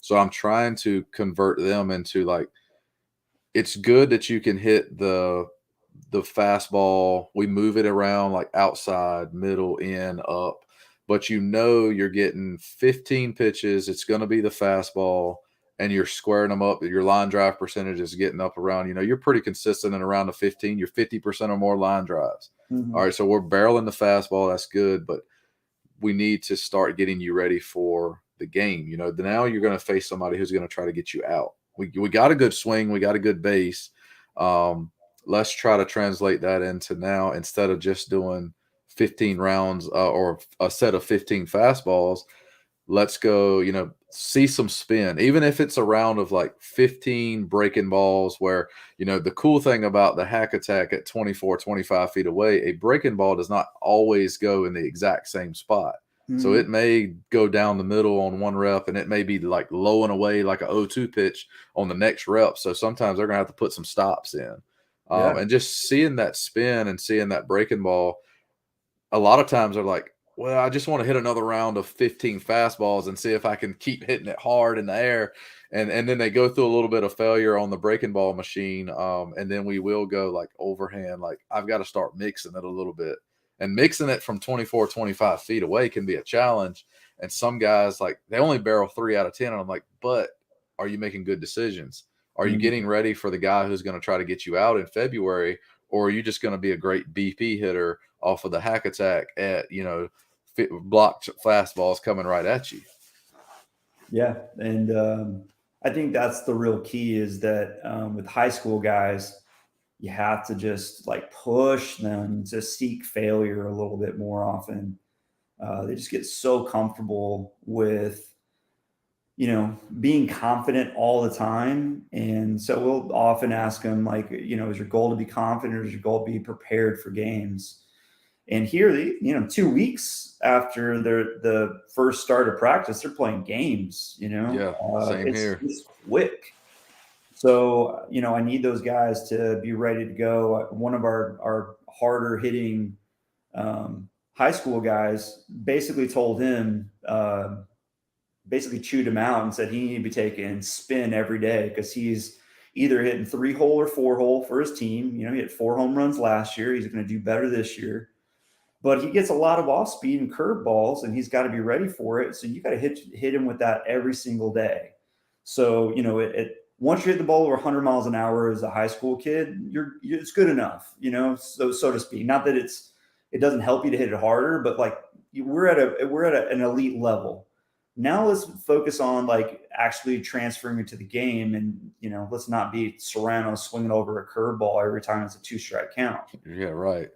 So I'm trying to convert them into like it's good that you can hit the fastball. We move it around like outside, middle, in, up, but you're getting 15 pitches. It's going to be the fastball, and you're squaring them up. Your line drive percentage is getting up around. You're pretty consistent in around the 15. You're 50% or more line drives. All Mm-hmm. right, so we're barreling the fastball. That's good, but we need to start getting you ready for the game. Now you're going to face somebody who's going to try to get you out. We got a good swing, we got a good base. Um, let's try to translate that into now instead of just doing 15 rounds or a set of 15 fastballs. Let's go, see some spin, even if it's a round of like 15 breaking balls where, the cool thing about the hack attack at 24, 25 feet away, a breaking ball does not always go in the exact same spot. So it Mhm. may go down the middle on one rep, and it may be like low and away like a 0-2 pitch on the next rep. So sometimes they're gonna have to put some stops in. Yeah. And just seeing that spin and seeing that breaking ball, a lot of times they're like, well, I just want to hit another round of 15 fastballs and see if I can keep hitting it hard in the air. And then they go through a little bit of failure on the breaking ball machine. And then we will go like overhand, like I've got to start mixing it a little bit. And mixing it from 24, 25 feet away can be a challenge. And some guys, like, they only barrel 3 out of 10. And I'm like, but are you making good decisions? Are you Mhm. getting ready for the guy who's going to try to get you out in February? Or are you just going to be a great BP hitter off of the hack attack at, blocked fastballs coming right at you? Yeah, and I think that's the real key is that with high school guys, you have to just like push them to seek failure a little bit more often. They just get so comfortable with being confident all the time, and so we'll often ask them like, is your goal to be confident or is your goal to be prepared for games? And here, 2 weeks after the first start of practice, they're playing games. Yeah, same here. It's quick. So I need those guys to be ready to go. One of our harder hitting high school guys basically told him, basically chewed him out and said he needed to be taking spin every day because he's either hitting 3-hole or 4-hole for his team. He hit 4 home runs last year. He's going to do better this year, but he gets a lot of off speed and curve balls, and he's got to be ready for it. So you got to hit him with that every single day. So once you hit the ball over 100 miles an hour as a high school kid, it's good enough, so to speak. Not that it doesn't help you to hit it harder, but like we're at an elite level. Now let's focus on like actually transferring it to the game, and let's not be Serrano swinging over a curveball every time it's a 2-strike count. Yeah, right.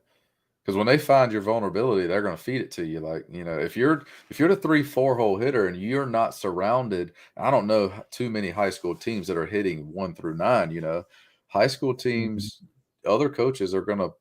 Because when they find your vulnerability, they're going to feed it to you. Like, if you're the 3-4 hole hitter and you're not surrounded, I don't know too many high school teams that are hitting 1 through 9. High school Mhm. teams, other coaches are going to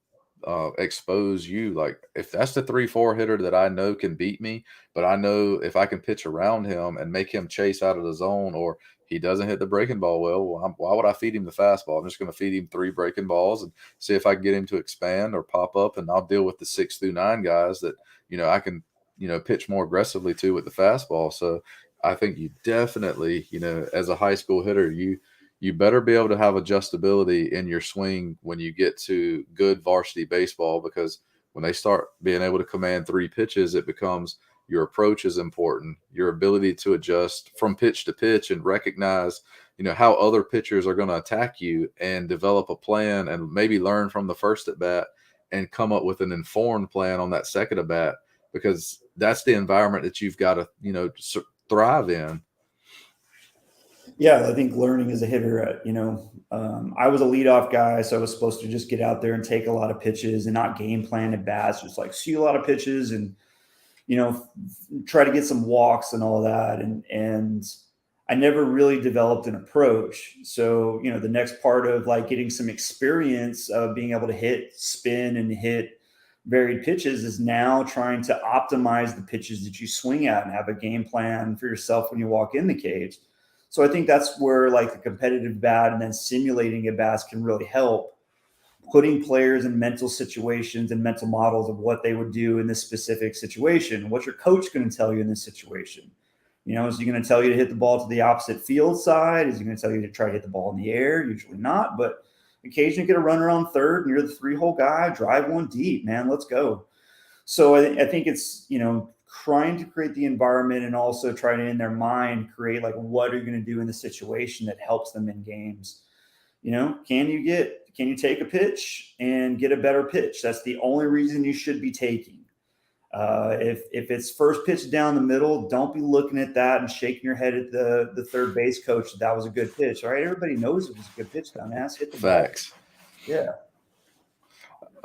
expose you. Like, if that's the 3-4 hitter that I know can beat me, but I know if I can pitch around him and make him chase out of the zone, or he doesn't hit the breaking ball well, why would I feed him the fastball? I'm just going to feed him 3 breaking balls and see if I can get him to expand or pop up, and I'll deal with the 6 through 9 guys that I can pitch more aggressively to with the fastball. So I think you definitely, as a high school hitter, you better be able to have adjustability in your swing when you get to good varsity baseball, because when they start being able to command 3 pitches, it becomes your approach is important, your ability to adjust from pitch to pitch and recognize, how other pitchers are going to attack you, and develop a plan and maybe learn from the first at bat and come up with an informed plan on that second at bat, because that's the environment that you've got to, thrive in. Yeah, I think learning as a hitter, I was a leadoff guy, so I was supposed to just get out there and take a lot of pitches and not game plan at bats, just like see a lot of pitches and try to get some walks and all that. And I never really developed an approach. So the next part of like getting some experience of being able to hit, spin, and hit varied pitches is now trying to optimize the pitches that you swing at and have a game plan for yourself when you walk in the cage. So I think that's where like the competitive bat and then simulating at bats can really help, putting players in mental situations and mental models of what they would do in this specific situation. What's your coach going to tell you in this situation? Is he going to tell you to hit the ball to the opposite field side? Is he going to tell you to try to hit the ball in the air? Usually not, but occasionally get a runner on third and you're the 3-hole guy, drive one deep, man, let's go. So I think it's, trying to create the environment and also trying to, in their mind, create like, what are you going to do in the situation that helps them in games? Can you take a pitch and get a better pitch? That's the only reason you should be taking. If it's first pitch down the middle, don't be looking at that and shaking your head at the third base coach that was a good pitch. All right, everybody knows it was a good pitch, dumbass. Hit the ball. Facts. Yeah.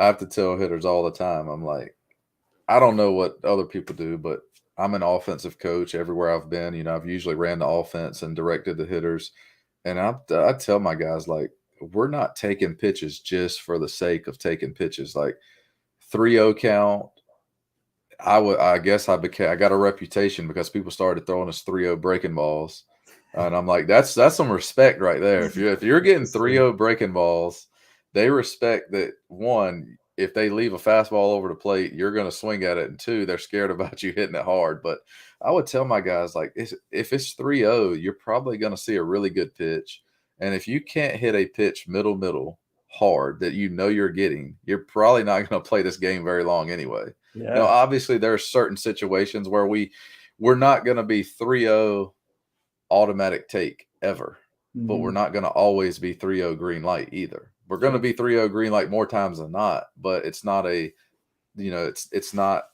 I have to tell hitters all the time, I'm like, I don't know what other people do, but I'm an offensive coach everywhere I've been. I've usually ran the offense and directed the hitters. And I tell my guys, like, we're not taking pitches just for the sake of taking pitches. Like, 3-0 count, I guess I got a reputation because people started throwing us 3-0 breaking balls. And I'm like, that's some respect right there. If you're getting 3-0 breaking balls, they respect that. One, if they leave a fastball over the plate, you're going to swing at it, and two, they're scared about you hitting it hard. But I would tell my guys, like, if it's 3-0, you're probably going to see a really good pitch. And if you can't hit a pitch middle hard that you know you're getting, you're probably not going to play this game very long anyway. Now, Yeah. obviously, there are certain situations where we're not going to be 3-0 automatic take ever, but we're Mhm. not going to always be 3-0 green light either. We're going to Sure. be 3-0 green light more times than not, but it's not a, it's not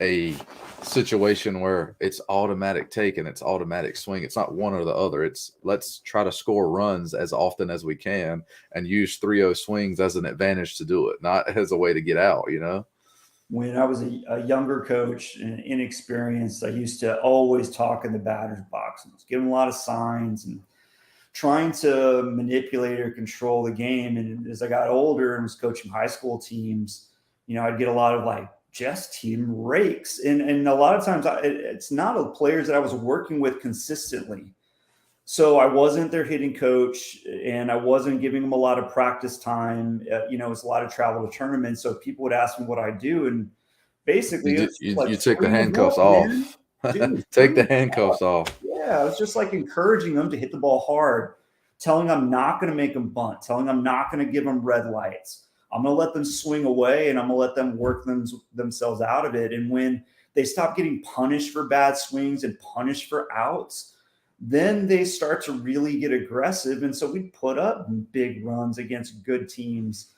a situation where it's automatic take and it's automatic swing. It's not one or the other. It's let's try to score runs as often as we can and use 3-0 swings as an advantage to do it, not as a way to get out, When I was a younger coach and inexperienced, I used to always talk in the batter's box and give them a lot of signs and trying to manipulate or control the game. And as I got older and was coaching high school teams, I'd get a lot of like just team rakes. And a lot of times it's not the players that I was working with consistently. So I wasn't their hitting coach and I wasn't giving them a lot of practice time. It was a lot of travel to tournaments. So people would ask me what I do. And basically, You it's just like you take the swing the handcuffs ball, man. off. Dude, Take swing the the handcuffs ball. off. Yeah, I was just like encouraging them to hit the ball hard, telling them I'm not going to make them bunt, telling them I'm not going to give them red lights. I'm going to let them swing away and I'm going to let them work themselves out of it. And when they stop getting punished for bad swings and punished for outs, then they start to really get aggressive. And so we put up big runs against good teams.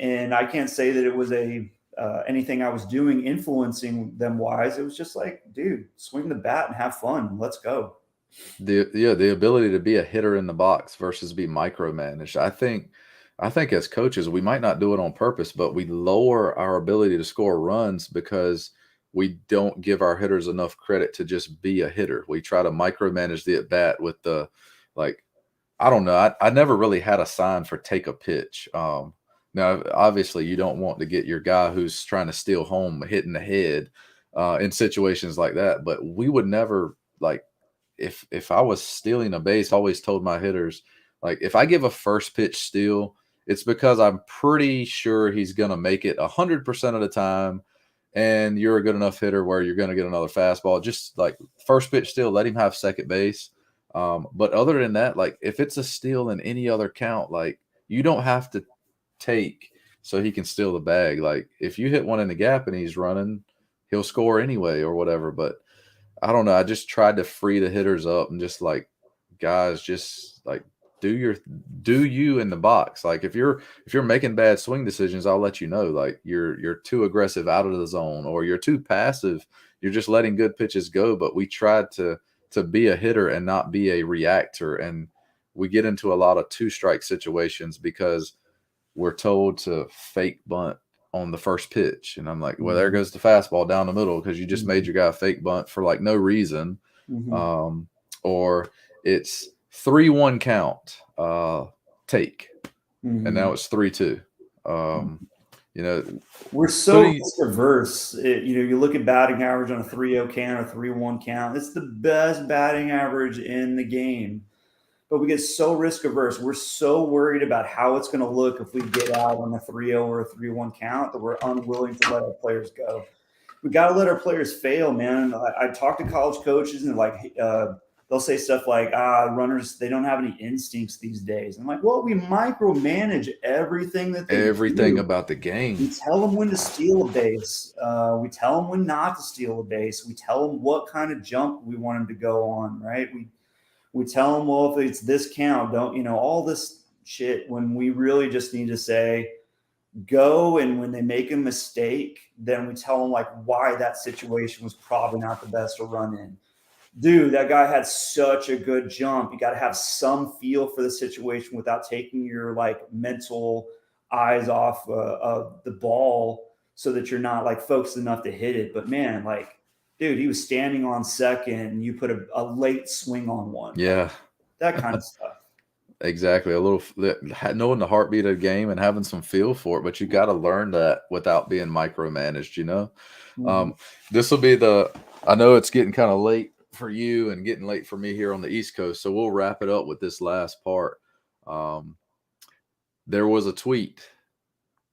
And I can't say that it was anything I was doing influencing them wise. It was just like, dude, swing the bat and have fun. Let's go. The ability to be a hitter in the box versus be micromanaged. I think as coaches, we might not do it on purpose, but we lower our ability to score runs because we don't give our hitters enough credit to just be a hitter. We try to micromanage the at bat with the like I don't know. I never really had a sign for take a pitch. Now, obviously, you don't want to get your guy who's trying to steal home hit in the head in situations like that. But we would never like if I was stealing a base. I always told my hitters like if I give a first pitch steal, it's because I'm pretty sure he's gonna make it 100% of the time. And you're a good enough hitter where you're going to get another fastball. Just like first pitch steal, let him have second base. But other than that, like if it's a steal in any other count, like you don't have to take so he can steal the bag. Like if you hit one in the gap and he's running, he'll score anyway or whatever. But I don't know. I just tried to free the hitters up and just like guys, just like do you in the box. Like if you're making bad swing decisions, I'll let you know. Like you're too aggressive out of the zone or you're too passive. You're just letting good pitches go. But we tried to be a hitter and not be a reactor. And we get into a lot of two strike situations because we're told to fake bunt on the first pitch. And I'm like, well, there Mhm. goes the fastball down the middle because you just made Mhm. your guy fake bunt for like no reason. Mhm. Um, or it's 3-1 count, take. And now Mhm. it's 3-2. Um, you know, We're so putting risk averse. You look at batting average on a 3-0 count or 3-1 count. It's the best batting average in the game. But we get so risk averse. We're so worried about how it's going to look if we get out on a 3-0 or a 3-1 count that we're unwilling to let our players go. We got to let our players fail, man. I talk to college coaches and like they'll say stuff like, runners, they don't have any instincts these days. I'm like, well, we micromanage everything that they everything do. about the game. We tell them when to steal a base. We tell them when not to steal a base. We tell them what kind of jump we want them to go on, right? We tell them, well, if it's this count, don't, all this shit when we really just need to say, go. And when they make a mistake, then we tell them like why that situation was probably not the best to run in. Dude, that guy had such a good jump. You got to have some feel for the situation without taking your like mental eyes off of the ball so that you're not like focused enough to hit it. But man, like, dude, he was standing on second and you put a late swing on one, like Yeah. that kind of stuff. Exactly. A little knowing the heartbeat of the game and having some feel for it, but you got to learn that without being micromanaged, you know? Mhm. Um, this will be I know it's getting kind of late for you and getting late for me here on the East Coast. So we'll wrap it up with this last part. Um, there was a tweet,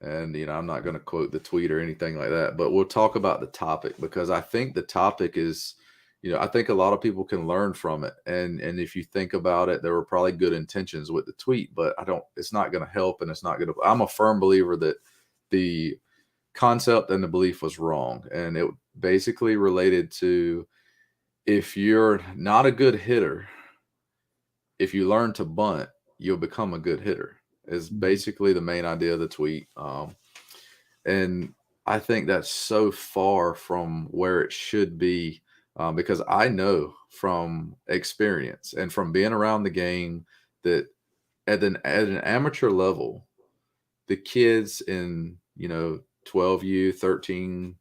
and, I'm not going to quote the tweet or anything like that, but we'll talk about the topic because I think the topic is, I think a lot of people can learn from it. And if you think about it, there were probably good intentions with the tweet, but it's not going to help. And it's not going to, I'm a firm believer that the concept and the belief was wrong. And it basically related to, if you're not a good hitter, if you learn to bunt, you'll become a good hitter, is Mhm. basically the main idea of the tweet. And I think that's so far from where it should be, because I know from experience and from being around the game that at an amateur level, the kids in 12U, 13,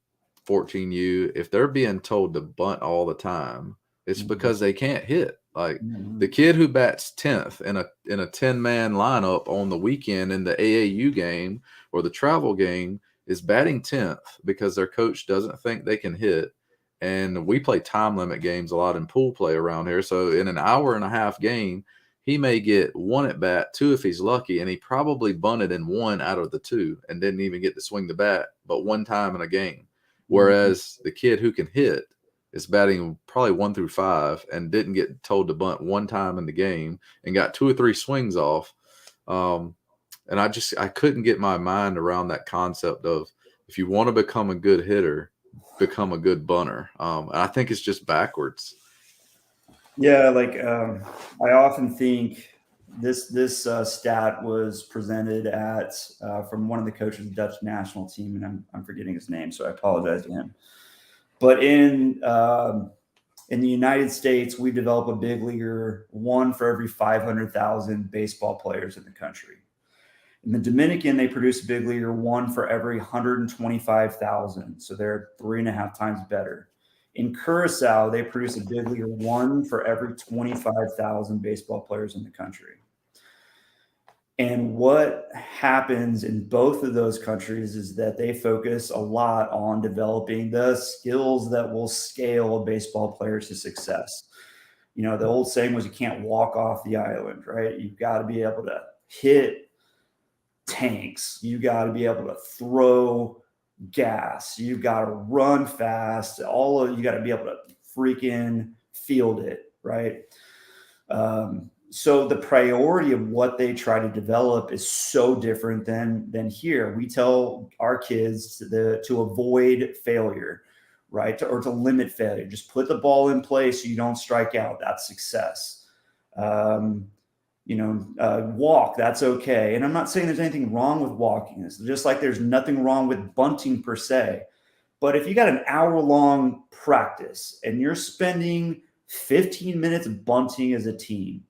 14U, if they're being told to bunt all the time, it's Mhm. because they can't hit. Like the Mhm. kid who bats 10th in a 10-man lineup on the weekend in the AAU game or the travel game is batting 10th because their coach doesn't think they can hit. And we play time limit games a lot in pool play around here. So in an hour and a half game, he may get one at bat, two if he's lucky, and he probably bunted in one out of the two and didn't even get to swing the bat, but one time in a game. Mhm. Whereas the kid who can hit is batting probably 1 through 5 and didn't get told to bunt one time in the game and got two or three swings off. Um, and I couldn't get my mind around that concept of, if you want to become a good hitter, become a good bunter. And I think it's just backwards. Yeah, like I often think this stat was presented at from one of the coaches of the Dutch national team, and I'm forgetting his name, so I apologize to him. But in the United States, we develop a big leaguer, one for every 500,000 baseball players in the country. In the Dominican, they produce a big leaguer, one for every 125,000. So they're 3.5 times better. In Curacao, they produce a big leaguer, one for every 25,000 baseball players in the country. And what happens in both of those countries is that they focus a lot on developing the skills that will scale a baseball player to success. The old saying was, you can't walk off the island, right? You've got to be able to hit tanks. You got to be able to throw gas. You got to run fast. You got to be able to freaking field it, right? So the priority of what they try to develop is so different than here. We tell our kids to avoid failure, right? Or to limit failure. Just put the ball in play so you don't strike out. That's success. Walk, that's okay. And I'm not saying there's anything wrong with walking. It's just like there's nothing wrong with bunting per se. But if you got an hour-long practice and you're spending 15 minutes bunting as a team,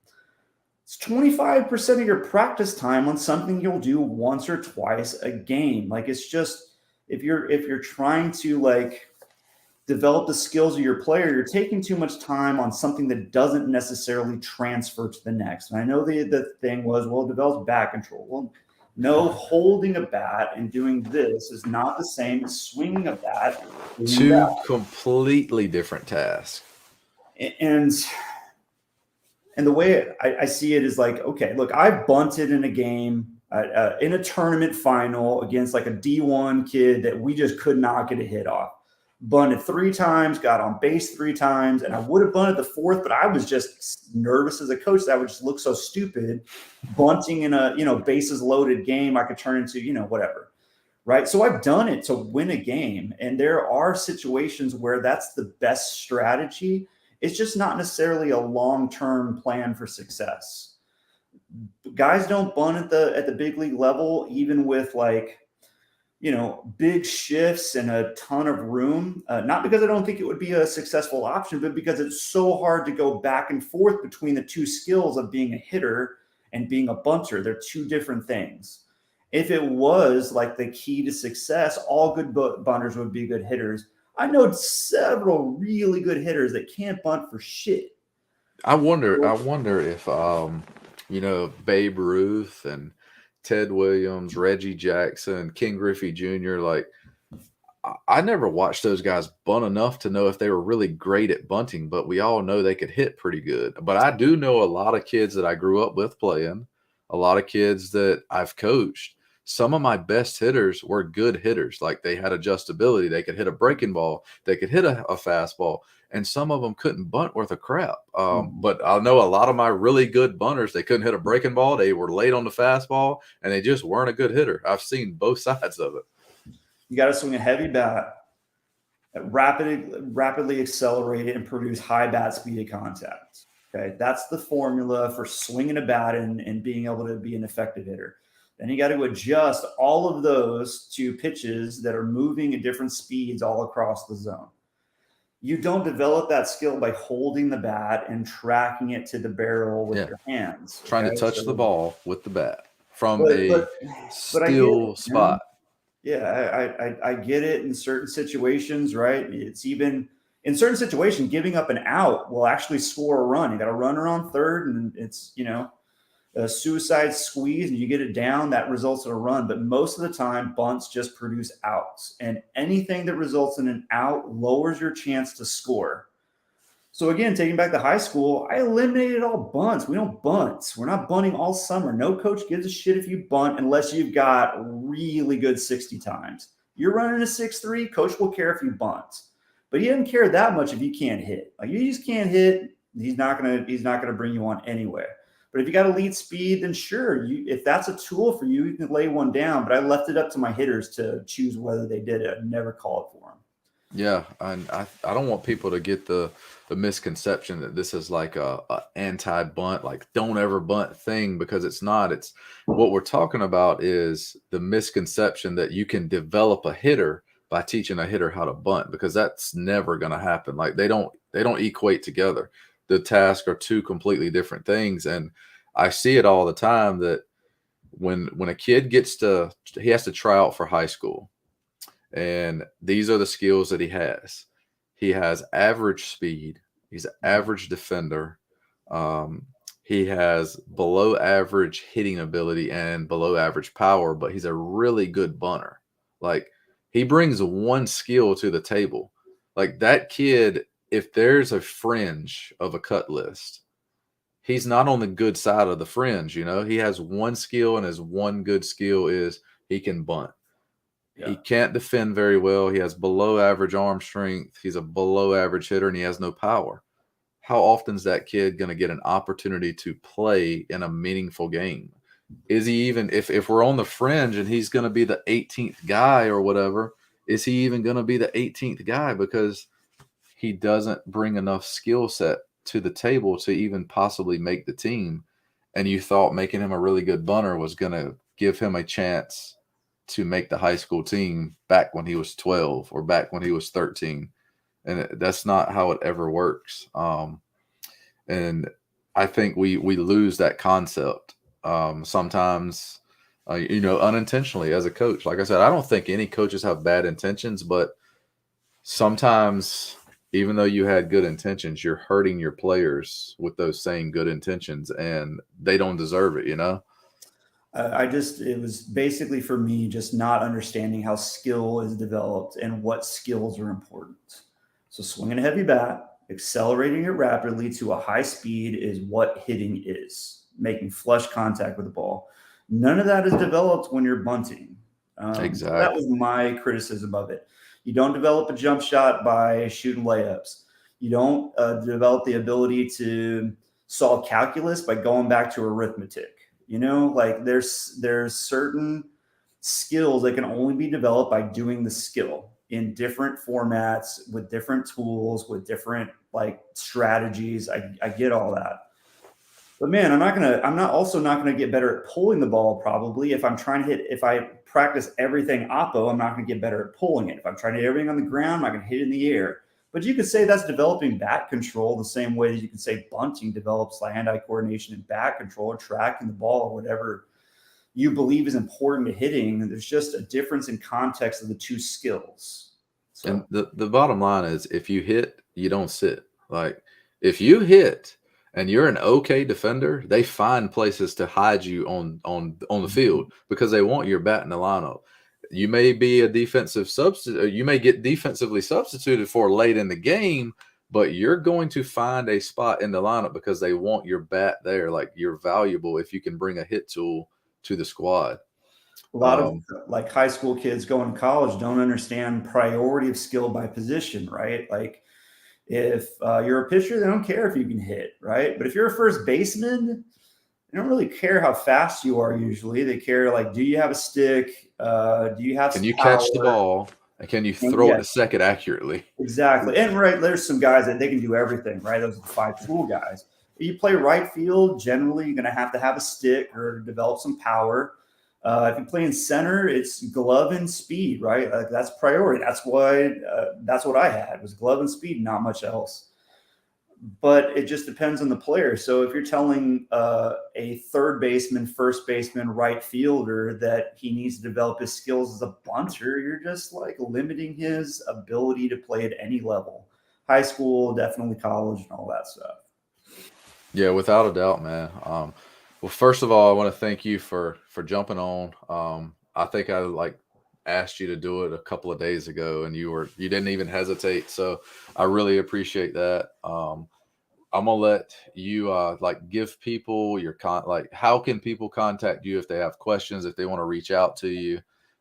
it's 25% of your practice time on something you'll do once or twice a game. Like, it's just, if you're trying to like develop the skills of your player, you're taking too much time on something that doesn't necessarily transfer to the next. And I know the thing was, well, it develops bat control. Well, no, holding a bat and doing this is not the same as swinging a bat. Two completely different tasks. And the way I see it is like, okay, look, I've bunted in a game, in a tournament final against like a D1 kid that we just could not get a hit off. Bunted 3 times, got on base 3 times, and I would have bunted the fourth, but I was just nervous as a coach that I would just look so stupid. Bunting in a bases loaded game, I could turn into whatever, right? So I've done it to win a game, and there are situations where that's the best strategy. It's just not necessarily a long-term plan for success. Guys don't bunt at the big league level, even with like big shifts and a ton of room. Not because I don't think it would be a successful option, but because it's so hard to go back and forth between the two skills of being a hitter and being a bunter. They're two different things. If it was like the key to success, all good bunters would be good hitters. I know several really good hitters that can't bunt for shit. I wonder if Babe Ruth and Ted Williams, Reggie Jackson, King Griffey Jr. Like, I never watched those guys bunt enough to know if they were really great at bunting, but we all know they could hit pretty good. But I do know a lot of kids that I grew up with playing, a lot of kids that I've coached. Some of my best hitters were good hitters. Like, they had adjustability. They could hit a breaking ball. They could hit a fastball. And some of them couldn't bunt worth a crap. But I know a lot of my really good bunters, they couldn't hit a breaking ball. They were late on the fastball, and they just weren't a good hitter. I've seen both sides of it. You got to swing a heavy bat, rapidly accelerate it, and produce high bat speed at contact. Okay, that's the formula for swinging a bat and being able to be an effective hitter. Then you got to adjust all of those to pitches that are moving at different speeds all across the zone. You don't develop that skill by holding the bat and tracking it to the barrel with your hands. Trying to touch the ball with the bat from a still spot. Yeah, I get it in certain situations, right? It's even in certain situations, giving up an out will actually score a run. You got a runner on third, and it's, a suicide squeeze, and you get it down, that results in a run. But most of the time, bunts just produce outs. And anything that results in an out lowers your chance to score. So again, taking back to high school, I eliminated all bunts. We don't bunt. We're not bunting all summer. No coach gives a shit if you bunt unless you've got really good 60 times. You're running a 6.3, coach will care if you bunt. But he doesn't care that much if you can't hit. Like, you just can't hit, he's not gonna bring you on anyway. But if you got elite speed, then sure, if that's a tool for you, you can lay one down. But I left it up to my hitters to choose whether they did it. I never call it for them. Yeah, and I don't want people to get the misconception that this is like a anti-bunt, like don't ever bunt thing, because it's not. It's what we're talking about is the misconception that you can develop a hitter by teaching a hitter how to bunt, because that's never going to happen. Like, they don't equate together. The tasks are two completely different things, and I see it all the time that when a kid he has to try out for high school. And these are the skills that he has. He has average speed. He's an average defender. He has below average hitting ability and below average power, but he's a really good bunter. Like, he brings one skill to the table. Like, that kid, if there's a fringe of a cut list, he's not on the good side of the fringe. He has one skill, and his one good skill is he can bunt. Yeah. He can't defend very well. He has below average arm strength. He's a below average hitter, and he has no power. How often is that kid going to get an opportunity to play in a meaningful game? Is he even, if we're on the fringe and he's going to be the 18th guy or whatever, is he even going to be the 18th guy? Because he doesn't bring enough skill set to the table to even possibly make the team. And you thought making him a really good bunter was going to give him a chance to make the high school team back when he was 12 or back when he was 13. And that's not how it ever works. And I think we lose that concept sometimes, unintentionally as a coach. Like I said, I don't think any coaches have bad intentions, but sometimes, even though you had good intentions, you're hurting your players with those same good intentions, and they don't deserve it, it was basically for me just not understanding how skill is developed and what skills are important. So swinging a heavy bat, accelerating it rapidly to a high speed is what hitting is, making flush contact with the ball. None of that is developed when you're bunting. Exactly. So that was my criticism of it. You don't develop a jump shot by shooting layups. You don't develop the ability to solve calculus by going back to arithmetic. Like there's certain skills that can only be developed by doing the skill in different formats with different tools, with different strategies. I get all that. But man, I'm also not gonna get better at pulling the ball probably. If I practice everything oppo, I'm not gonna get better at pulling it. If I'm trying to hit everything on the ground, I'm not gonna hit it in the air. But you could say that's developing bat control the same way that you could say bunting develops hand-eye coordination and bat control, or tracking the ball, or whatever you believe is important to hitting. There's just a difference in context of the two skills. So. And the bottom line is, if you hit, you don't sit. Like, if you hit and you're an okay defender, they find places to hide you on the field because they want your bat in the lineup. You may be a defensive substitute, you may get defensively substituted for late in the game, but you're going to find a spot in the lineup because they want your bat there. Like, you're valuable if you can bring a hit tool to the squad. A lot of like high school kids going to college don't understand priority of skill by position, right? Like if you're a pitcher, they don't care if you can hit, right? But if you're a first baseman, they don't really care how fast you are usually. They care, like, do you have a stick? Do you have Can some you power? catch the ball? And can you throw it to second accurately? Exactly. And right, there's some guys that they can do everything, right? Those are the 5 tool guys. If you play right field, generally you're going to have a stick or develop some power. If you play in center, it's glove and speed, right? Like that's priority. That's what I had was glove and speed, not much else. But it just depends on the player. So if you're telling a third baseman, first baseman, right fielder that he needs to develop his skills as a bunter, you're just like limiting his ability to play at any level. High school, definitely college, and all that stuff. Yeah, without a doubt, man. Well, first of all, I want to thank you for jumping on. I think I asked you to do it a couple of days ago, and you didn't even hesitate. So I really appreciate that. I'm gonna let you give people your how can people contact you if they have questions, if they want to reach out to you.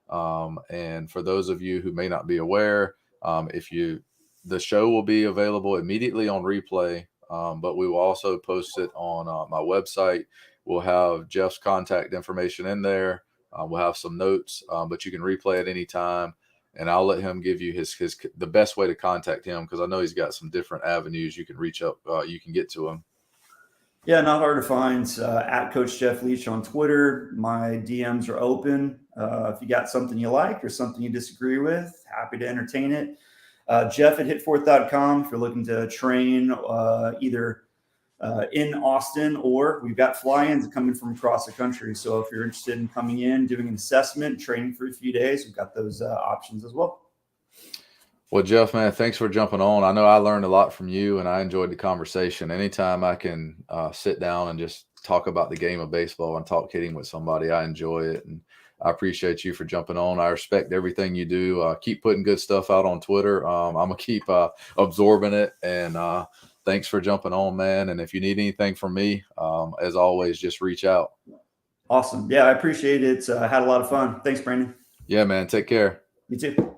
And for those of you who may not be aware, the show will be available immediately on replay, but we will also post it on my website. We'll have Jeff's contact information in there. We'll have some notes, but you can replay at any time. And I'll let him give you the best way to contact him, because I know he's got some different avenues you can reach up. You can get to him. Yeah, not hard to find. At Coach Jeff Leach on Twitter. My DMs are open. If you got something you like or something you disagree with, happy to entertain it. Jeff at Hitforth.com if you're looking to train either in Austin, or we've got fly-ins coming from across the country. So if you're interested in coming in, doing an assessment, training for a few days, we've got those options as well. Well, Jeff, man, thanks for jumping on. I know I learned a lot from you, and I enjoyed the conversation. Anytime I can sit down and just talk about the game of baseball and talk hitting with somebody, I enjoy it. And I appreciate you for jumping on. I respect everything you do. Keep putting good stuff out on Twitter. I'm going to keep absorbing it. And thanks for jumping on, man. And if you need anything from me, as always, just reach out. Awesome. Yeah, I appreciate it. I had a lot of fun. Thanks, Brandon. Yeah, man. Take care. You too.